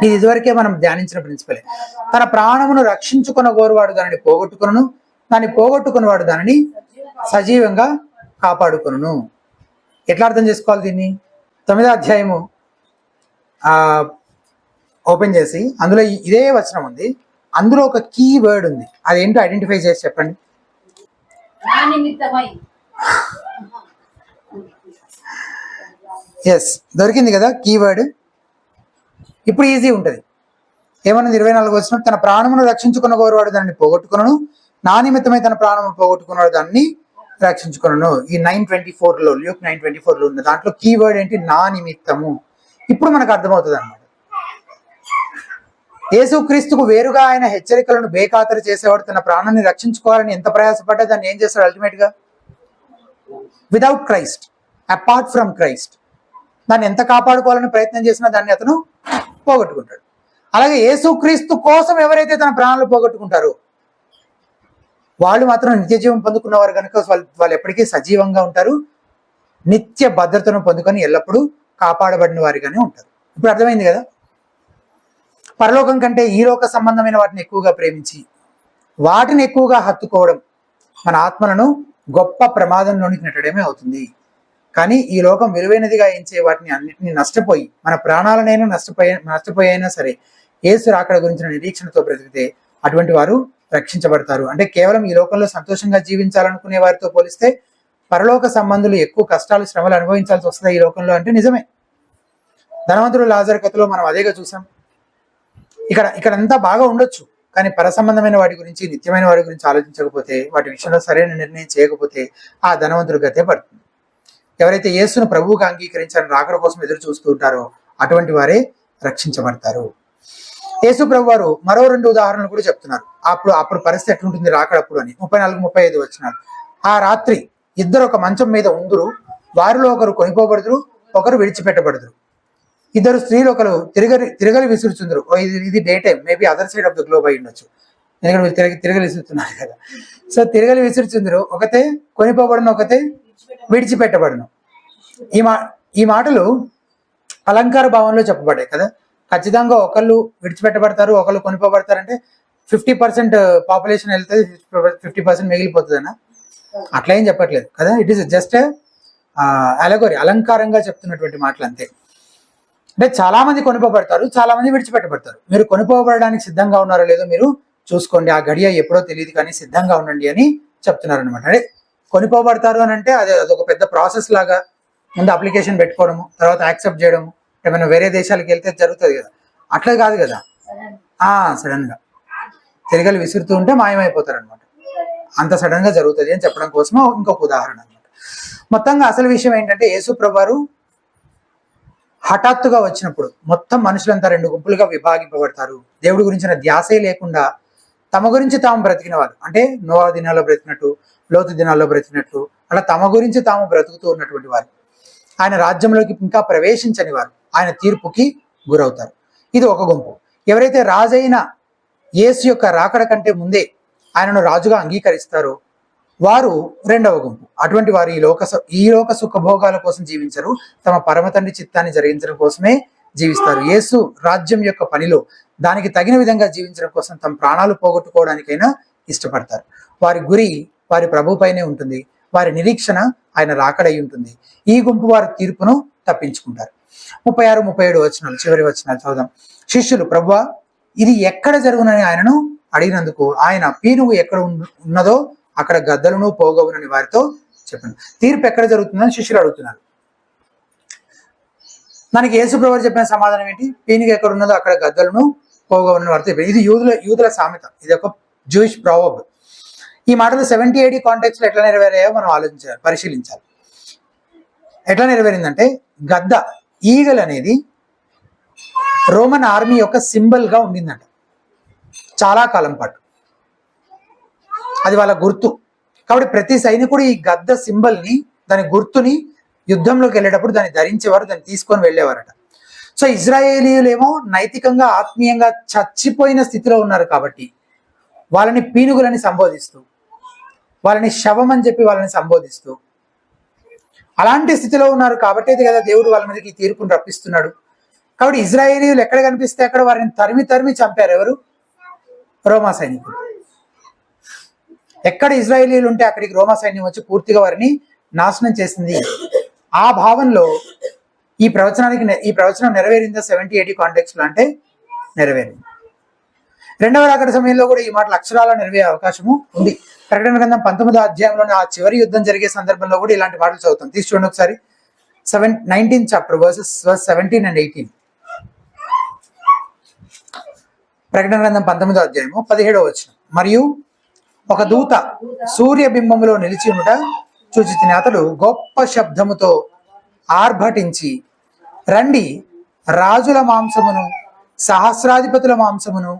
ఇది ఇదివరకే మనం ధ్యానించిన ప్రిన్సిపలే. తన ప్రాణమును రక్షించుకున్న గోరువాడు దానిని పోగొట్టుకును, దాన్ని పోగొట్టుకున్నవాడు దానిని సజీవంగా కాపాడుకును. ఎట్లా అర్థం చేసుకోవాలి దీన్ని? 9వ అధ్యాయము ఓపెన్ చేసి అందులో ఇదే వచనం ఉంది, అందులో ఒక కీ వర్డ్ ఉంది. అదేంటో ఐడెంటిఫై చేసి చెప్పండి. ఎస్, దొరికింది కదా కీవర్డ్. ఇప్పుడు ఈజీ ఉంటుంది. ఏమన్నది 24వ వచనం? తన ప్రాణమును రక్షించుకున్న గోరువాడు దాన్ని పోగొట్టుకును, నా నిమిత్తమై తన ప్రాణమును పోగొట్టుకున్నాడు దాన్ని రక్షించుకున్నాను. ఈ 9:24లో, ల్యూక్ 9:24లో ఉన్న దాంట్లో కీవర్డ్ ఏంటి? నా నిమిత్తము. ఇప్పుడు మనకు అర్థమవుతుంది అన్నమాట. యేసుక్రీస్తుకు వేరుగా ఆయన హెచ్చరికలను బేఖాతరు చేసేవాడు తన ప్రాణాన్ని రక్షించుకోవాలని ఎంత ప్రయాసపడ్డా దాన్ని ఏం చేస్తాడు? అల్టిమేట్ గా without Christ, apart from Christ, దాన్ని ఎంత కాపాడుకోవాలని ప్రయత్నం చేసినా దాన్ని అతను పోగొట్టుకుంటాడు. అలాగే యేసుక్రీస్తు కోసం ఎవరైతే తన ప్రాణాలు పోగొట్టుకుంటారో వాళ్ళు మాత్రం నిత్య జీవం పొందుకున్నవారు కనుక వాళ్ళు ఎప్పటికీ సజీవంగా ఉంటారు, నిత్య భద్రతను పొందుకొని ఎల్లప్పుడూ కాపాడబడిన వారిగానే ఉంటారు. ఇప్పుడు అర్థమైంది కదా? పరలోకం కంటే ఈ లోక సంబంధమైన వాటిని ఎక్కువగా ప్రేమించి వాటిని ఎక్కువగా హత్తుకోవడం మన ఆత్మలను గొప్ప ప్రమాదంలోనికి నెట్టడమే అవుతుంది. కానీ ఈ లోకం విలువైనదిగా ఎంచే వాటిని అన్నింటినీ నష్టపోయి మన ప్రాణాలనైనా నష్టపోయినా సరే యేసు రాకడ గురించిన నిరీక్షణతో బ్రతికితే అటువంటి వారు రక్షించబడతారు. అంటే కేవలం ఈ లోకంలో సంతోషంగా జీవించాలనుకునే వారితో పోలిస్తే పరలోక సంబంధులు ఎక్కువ కష్టాలు, శ్రమలు అనుభవించాల్సి వస్తుంది ఈ లోకంలో అంటే నిజమే. ధనవంతుడు లాజరు కథలో మనం అదేగా చూసాం. ఇక్కడంతా బాగా ఉండొచ్చు, కానీ పర సంబంధమైన వాటి గురించి, నిత్యమైన వాటి గురించి ఆలోచించకపోతే, వాటి విషయంలో సరైన నిర్ణయం చేయకపోతే ఆ ధనవంతుడు గతే పడుతుంది. ఎవరైతే యేసును ప్రభువుగా అంగీకరించాలని రాకడ కోసం ఎదురు చూస్తూ ఉంటారో అటువంటి వారే రక్షించబడతారు. యేసు ప్రభు వారు మరో 2 ఉదాహరణలు కూడా చెప్తున్నారు. అప్పుడు పరిస్థితి ఎట్లుంటుంది రాకడప్పుడు అని. 34-35 వచనాలు. ఆ రాత్రి ఇద్దరు ఒక మంచం మీద ఉందురు, వారిలో ఒకరు కొనిపోబడుదురు, ఒకరు విడిచిపెట్టబడుదురు. ఇద్దరు స్త్రీలు ఒకరు తిరగలి విసురుచుందరు. ఇది day time, maybe other side of the globe అయి ఉండొచ్చు, ఎందుకంటే తిరగలి విసురుతున్నారు కదా. సో తిరగలి విసురుచుందరు, ఒకతే కొనిపోబడును, ఒకతే విడిచిపెట్టబడును. ఈ మాటలు అలంకార భావంలో చెప్పబడ్డాయి కదా. ఖచ్చితంగా ఒకళ్ళు విడిచిపెట్టబడతారు, ఒకళ్ళు కొనిపోబడతారంటే 50% పాపులేషన్ వెళ్తుంది, 50% మిగిలిపోతుందన్న అట్లా ఏం చెప్పట్లేదు కదా. ఇట్ ఈస్ జస్ట్ అలగోరి, అలంకారంగా చెప్తున్నటువంటి మాటలు అంతే. అంటే చాలా మంది కొనిపోబడతారు, చాలా మంది విడిచిపెట్టబడతారు. మీరు కొనిపోబడడానికి సిద్ధంగా ఉన్నారో లేదో మీరు చూసుకోండి, ఆ గడియ ఎప్పుడో తెలియదు కానీ సిద్ధంగా ఉండండి అని చెప్తున్నారు అనమాట. అంటే కొనిపోబడతారు అని అంటే అదొక పెద్ద ప్రాసెస్ లాగా, ముందు అప్లికేషన్ పెట్టుకోవడము, తర్వాత యాక్సెప్ట్ చేయడము, ఏమైనా వేరే దేశాలకు వెళ్తే జరుగుతుంది కదా, అట్లా కాదు కదా. సడన్ గా తిరగలి విసురుతూ ఉంటే మాయమైపోతారు అనమాట. అంత సడన్ గా జరుగుతుంది అని చెప్పడం కోసం ఇంకొక ఉదాహరణ అనమాట. మొత్తంగా అసలు విషయం ఏంటంటే యేసు ప్రభువారు హఠాత్తుగా వచ్చినప్పుడు మొత్తం మనుషులంతా 2 గుంపులుగా విభాగింపబడతారు. దేవుడి గురించిన ధ్యాసే లేకుండా తమ గురించి తాము బ్రతికిన వారు, అంటే నోవా దినాల్లో బ్రతికినట్టు, లోతు దినాల్లో బ్రతికినట్టు, అలా తమ గురించి తాము బ్రతుకుతూ ఉన్నటువంటి వారు, ఆయన రాజ్యంలోకి ఇంకా ప్రవేశించని వారు ఆయన తీర్పుకి గురవుతారు. ఇది ఒక గుంపు. ఎవరైతే రాజైన యేసు యొక్క రాకడ కంటే ముందే ఆయనను రాజుగా అంగీకరిస్తారో వారు 2వ గుంపు. అటువంటి వారు ఈ లోక సుఖభోగాల కోసం జీవించరు, తమ పరమ తండ్రి చిత్తాన్ని జరిగించడం కోసమే జీవిస్తారు. యేసు రాజ్యం యొక్క పనిలో దానికి తగిన విధంగా జీవించడం కోసం తమ ప్రాణాలు పోగొట్టుకోవడానికైనా ఇష్టపడతారు. వారి గురి వారి ప్రభు పైనే ఉంటుంది, వారి నిరీక్షణ ఆయన రాకడై ఉంటుంది. ఈ గుంపు వారి తీర్పును తప్పించుకుంటారు. 36-37 వచనాలు, చివరి వచనాలు చదువుదాం. శిష్యులు, ప్రభువా ఇది ఎక్కడ జరుగునని ఆయనను అడిగినందుకు ఆయన, పీనుగు ఎక్కడ ఉన్నదో అక్కడ గద్దలను పోగవునని వారితో చెప్పాను. తీర్పు ఎక్కడ జరుగుతుందని శిష్యులు అడుగుతున్నారు. దానికి యేసు ప్రభువు చెప్పిన సమాధానం ఏంటి? పీనుగు ఎక్కడ ఉన్నదో అక్కడ గద్దలను పోగవునని వారితో చెప్పారు. ఇది యూదుల సామెత, ఇది ఒక జూయిష్ ప్రావర్బ్. ఈ మాటలు 70 AD కాంటెక్స్ట్ లో ఎట్లా నెరవేరాయో మనం పరిశీలించాలి. ఎట్లా నెరవేరిందంటే, గద్ద, ఈగల్ అనేది రోమన్ ఆర్మీ యొక్క సింబల్ గా ఉండిందంట చాలా కాలం పాటు. అది వాళ్ళ గుర్తు. కాబట్టి ప్రతి సైనికుడు ఈ గద్ద సింబల్ ని, దాని గుర్తుని యుద్ధంలోకి వెళ్ళేటప్పుడు దాన్ని ధరించేవారు, దాన్ని తీసుకొని వెళ్ళేవారట. సో ఇజ్రాయేలీయులేమో నైతికంగా ఆత్మీయంగా చచ్చిపోయిన స్థితిలో ఉన్నారు కాబట్టి వాళ్ళని పీనుగులని సంబోధిస్తూ, వాళ్ళని శవం అని చెప్పి వాళ్ళని సంబోధిస్తూ అలాంటి స్థితిలో ఉన్నారు కాబట్టి కదా దేవుడు వాళ్ళ మీదకి తీర్పును రప్పిస్తున్నాడు. కాబట్టి ఇజ్రాయేలీయులు ఎక్కడ కనిపిస్తే అక్కడ వారిని తరిమి తరిమి చంపారు. ఎవరు? రోమా సైనికులు. ఎక్కడ ఇజ్రాయేలీయులు ఉంటే అక్కడికి రోమా సైన్యం వచ్చి పూర్తిగా వారిని నాశనం చేసింది. ఆ భావంలో ఈ ప్రవచనం నెరవేరిందా 70-80 కాంటెక్స్ట్ లో అంటే నెరవేరింది. రెండవ రాకడ సమయంలో కూడా ఈ మాటలు అక్షరాల నెరవేరే అవకాశము ఉంది. ప్రకటన గ్రంథం 19వ అధ్యాయంలోని ఆ చివరి యుద్ధం జరిగే సందర్భంలో కూడా ఇలాంటి మాటలు చదువుతాం. తీసి చూడండి ఒకసారి. 19th chapter verses 17 and 18. ప్రకటన గ్రంథం 19వ అధ్యాయము 17వ వచనం. మరియు ఒక దూత సూర్యబింబములో నిలిచి ఉండుట చూచితిని. అతడు గొప్ప శబ్దముతో ఆర్భటించి, రండి, రాజుల మాంసమును, సహస్రాధిపతుల మాంసమును,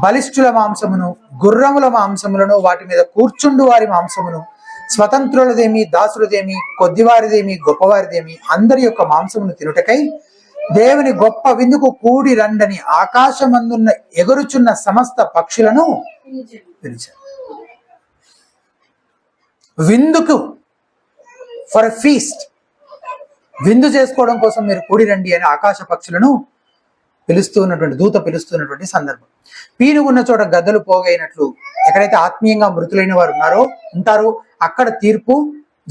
బలిష్ఠుల మాంసమును, గుర్రముల మాంసములను, వాటి మీద కూర్చుండు వారి మాంసమును, స్వతంత్రులదేమి, దాసులదేమి, కొద్దివారిదేమి, గొప్పవారిదేమి, అందరి యొక్క మాంసమును తినుటకై దేవుని గొప్ప విందుకు కూడి రండని ఆకాశమందున్న ఎగురుచున్న సమస్త పక్షులను పిలిచారు. విందుకు, ఫర్ ఎ ఫీస్ట్, విందు చేసుకోవడం కోసం మీరు కూడి రండి అని ఆకాశ పక్షులను దూత పిలుస్తున్నటువంటి సందర్భం. పీనుగున్న చోట గద్దలు పోగైనట్లు ఎక్కడైతే ఆత్మీయంగా మృతులైన వారు ఉంటారో అక్కడ తీర్పు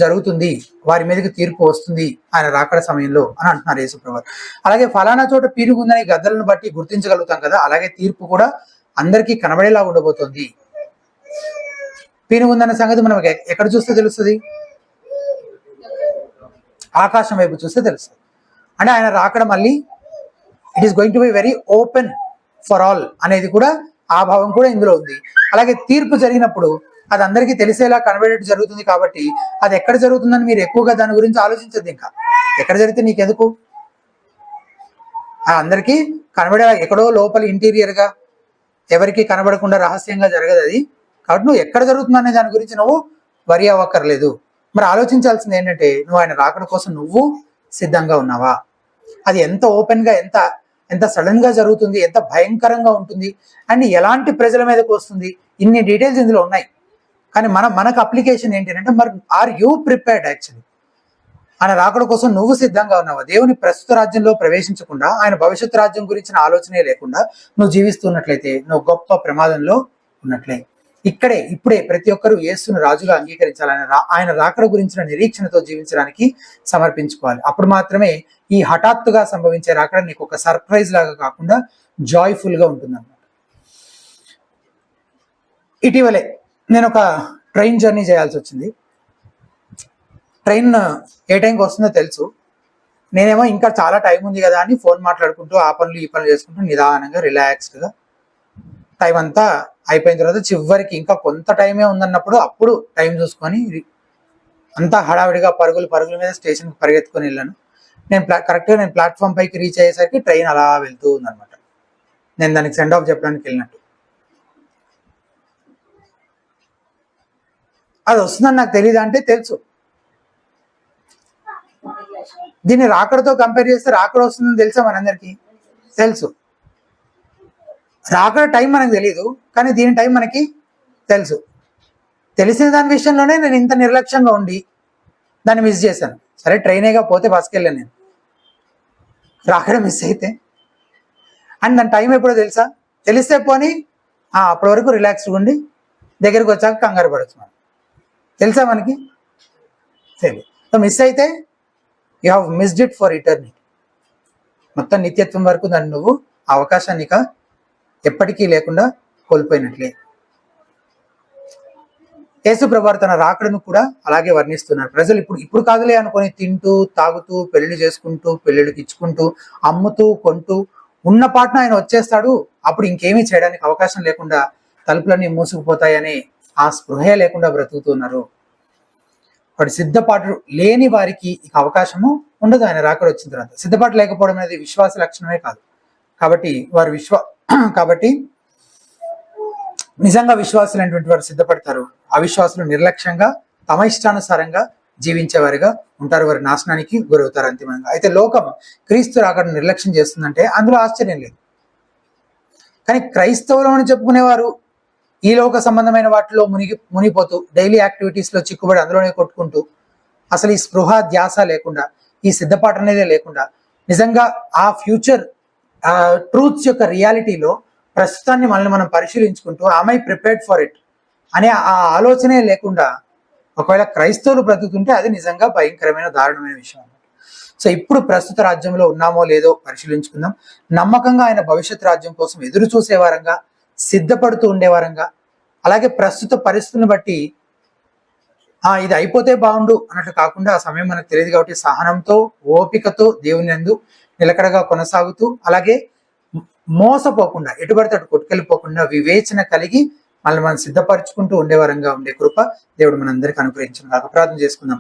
జరుగుతుంది, వారి మీదకి తీర్పు వస్తుంది ఆయన రాకడ సమయంలో అని అంటున్నారు యేసుప్రభువు. అలాగే ఫలానా చోట పీనుగుందని గద్దలను బట్టి గుర్తించగలుగుతాం కదా, అలాగే తీర్పు కూడా అందరికీ కనబడేలా ఉండబోతుంది. పీనుగుందన్న సంగతి మనం ఎక్కడ చూస్తే తెలుస్తుంది? ఆకాశం వైపు చూస్తే తెలుస్తుంది. అంటే ఆయన రాకడ మళ్ళీ it is going to be very open for all అనేది కూడా ఆ భావం కూడా ఇందులో ఉంది. అలాగే తీర్పు జరిగినప్పుడు అది అందరికీ తెలిసేలా కనబడేట్టు జరుగుతుంది. కాబట్టి అది ఎక్కడ జరుగుతుందని మీరు ఎక్కువగా దాని గురించి ఆలోచించద్దు. ఇంకా ఎక్కడ జరిగితే నీకెందుకు, అందరికీ కనబడేలా ఎక్కడో లోపల ఇంటీరియర్ గా ఎవరికి కనబడకుండా రహస్యంగా జరగదు అది. కాబట్టి నువ్వు ఎక్కడ జరుగుతుందనే దాని గురించి నువ్వు వరి అవ్వక్కర్లేదు. మరి ఆలోచించాల్సింది ఏంటంటే, నువ్వు ఆయన రాకడ కోసం నువ్వు సిద్ధంగా ఉన్నావా? అది ఎంత ఓపెన్ గా, ఎంత సడన్ గా జరుగుతుంది, ఎంత భయంకరంగా ఉంటుంది, అండ్ ఎలాంటి ప్రజల మీదకి వస్తుంది, ఇన్ని డీటెయిల్స్ ఇందులో ఉన్నాయి. కానీ మనకు అప్లికేషన్ ఏంటి అంటే, మరి ఆర్ యూ ప్రిపేర్డ్? యాక్చువల్లీ ఆయన రాకడ కోసం నువ్వు సిద్ధంగా ఉన్నావా? దేవుని ప్రస్తుత రాజ్యంలో ప్రవేశించకుండా ఆయన భవిష్యత్తు రాజ్యం గురించిన ఆలోచనే లేకుండా నువ్వు జీవిస్తున్నట్లయితే నువ్వు గొప్ప ప్రమాదంలో ఉన్నట్లే. ఇప్పుడే ప్రతి ఒక్కరూ యేసును రాజుగా అంగీకరించాలని, ఆయన రాకడ గురించిన నిరీక్షణతో జీవించడానికి సమర్పించుకోవాలి. అప్పుడు మాత్రమే ఈ హఠాత్తుగా సంభవించే రాకడ నీకు ఒక సర్ప్రైజ్ లాగా కాకుండా జాయ్ఫుల్ గా ఉంటుంది అన్నమాట. ఇటీవలే నేను ఒక ట్రైన్ జర్నీ చేయాల్సి వచ్చింది. ట్రైన్ ఏ టైంకి వస్తుందో తెలుసు. నేనేమో ఇంకా చాలా టైం ఉంది కదా అని ఫోన్ మాట్లాడుకుంటూ ఆ పనులు ఈ పనులు చేసుకుంటూ నిదానంగా రిలాక్స్డ్గా టైం అంతా అయిపోయిన తర్వాత చివరికి ఇంకా కొంత టైమే ఉందన్నప్పుడు అప్పుడు టైం చూసుకొని అంతా హడావిడిగా పరుగుల మీద స్టేషన్కి పరిగెత్తుకొని వెళ్ళాను. కరెక్ట్గా నేను ప్లాట్ఫామ్ పైకి రీచ్ అయ్యేసరికి ట్రైన్ అలా వెళ్తూ ఉందన్నమాట. నేను దానికి సెండ్ ఆఫ్ చెప్పడానికి వెళ్ళినట్టు. అది వస్తుందని నాకు తెలియదు అంటే తెలుసు. దీన్ని రాకడతో కంపేర్ చేస్తే రాకడ వస్తుందని తెలుసా మనందరికీ? తెలుసు. రాకడ టైం మనకు తెలియదు, కానీ దీని టైం మనకి తెలుసు. తెలిసిన దాని విషయంలోనే నేను ఇంత నిర్లక్ష్యంగా ఉండి దాన్ని మిస్ చేశాను. సరే ట్రైనేగా పోతే బస్కి వెళ్ళాను నేను, రాకడ మిస్ అయితే. అండ్ దాని టైం ఎప్పుడో తెలుసా? తెలిస్తే పోనీ అప్పటి వరకు రిలాక్స్గా ఉండి దగ్గరికి వచ్చాక కంగారు పడచ్చు. మనం తెలుసా మనకి? తెలియదు. సో మిస్ అయితే you have missed it for eternity. మొత్తం నిత్యత్వం వరకు దాన్ని నువ్వు అవకాశాన్ని ఎప్పటికీ లేకుండా కోల్పోయినట్లే. యేసు ప్రభువు తన రాకడను కూడా అలాగే వర్ణిస్తున్నారు. ప్రజలు ఇప్పుడు కాదులే అనుకొని తింటూ తాగుతూ పెళ్లి చేసుకుంటూ పెళ్లిళ్ళకి ఇచ్చుకుంటూ అమ్ముతూ కొంటూ ఉన్న పాటన ఆయన వచ్చేస్తాడు, అప్పుడు ఇంకేమీ చేయడానికి అవకాశం లేకుండా తలుపులన్నీ మూసుకుపోతాయనే ఆ స్పృహే లేకుండా బ్రతుకుతున్నారు. వాటి సిద్ధపాటు లేని వారికి ఇక అవకాశము ఉండదు ఆయన రాకడ వచ్చిన తర్వాత. సిద్ధపాటు లేకపోవడం అనేది విశ్వాస లక్షణమే కాదు, కాబట్టి కాబట్టి నిజంగా విశ్వాసులైనటువంటి వారు సిద్ధపడతారు. అవిశ్వాసులు నిర్లక్ష్యంగా తమ ఇష్టానుసారంగా జీవించేవారిగా ఉంటారు, వారి నాశనానికి గురవుతారు అంతిమంగా. అయితే లోకం క్రీస్తు రాకడ నిర్లక్ష్యం చేస్తుందంటే అందులో ఆశ్చర్యం లేదు. కానీ క్రైస్తవులు అని చెప్పుకునేవారు ఈ లోక సంబంధమైన వాటిలో మునిగిపోతూ డైలీ యాక్టివిటీస్ లో చిక్కుబడి అందులోనే కొట్టుకుంటూ అసలు ఈ స్పృహ ధ్యాస లేకుండా, ఈ సిద్ధపాటు అనేదే లేకుండా, నిజంగా ఆ ఫ్యూచర్ ట్రూత్స్ యొక్క రియాలిటీలో ప్రస్తుతాన్ని మనల్ని మనం పరిశీలించుకుంటూ ఐ ప్రిపేర్డ్ ఫర్ ఇట్ అనే ఆ ఆలోచనే లేకుండా ఒకవేళ క్రైస్తవులు బ్రతుకుతుంటే అది నిజంగా భయంకరమైన దారుణమైన విషయం అన్నమాట. సో ఇప్పుడు ప్రస్తుత రాజ్యంలో ఉన్నామో లేదో పరిశీలించుకుందాం. నమ్మకంగా ఆయన భవిష్యత్ రాజ్యం కోసం ఎదురు చూసేవారంగా, సిద్ధపడుతూ ఉండేవారంగా, అలాగే ప్రస్తుత పరిస్థితులను బట్టి ఇది అయిపోతే బాగుండు అన్నట్లు కాకుండా, ఆ సమయం మనకు తెలియదు కాబట్టి సహనంతో ఓపికతో దేవుని యందు నిలకడగా కొనసాగుతూ, అలాగే మోసపోకుండా ఎటుబడితే అటు కొట్టుకెళ్ళిపోకుండా వివేచన కలిగి మనల్ని మనం సిద్ధపరచుకుంటూ ఉండేవారంగా ఉండే కృప దేవుడు మనందరికీ అనుగ్రహించిన కాక ప్రార్థన చేసుకుందాం.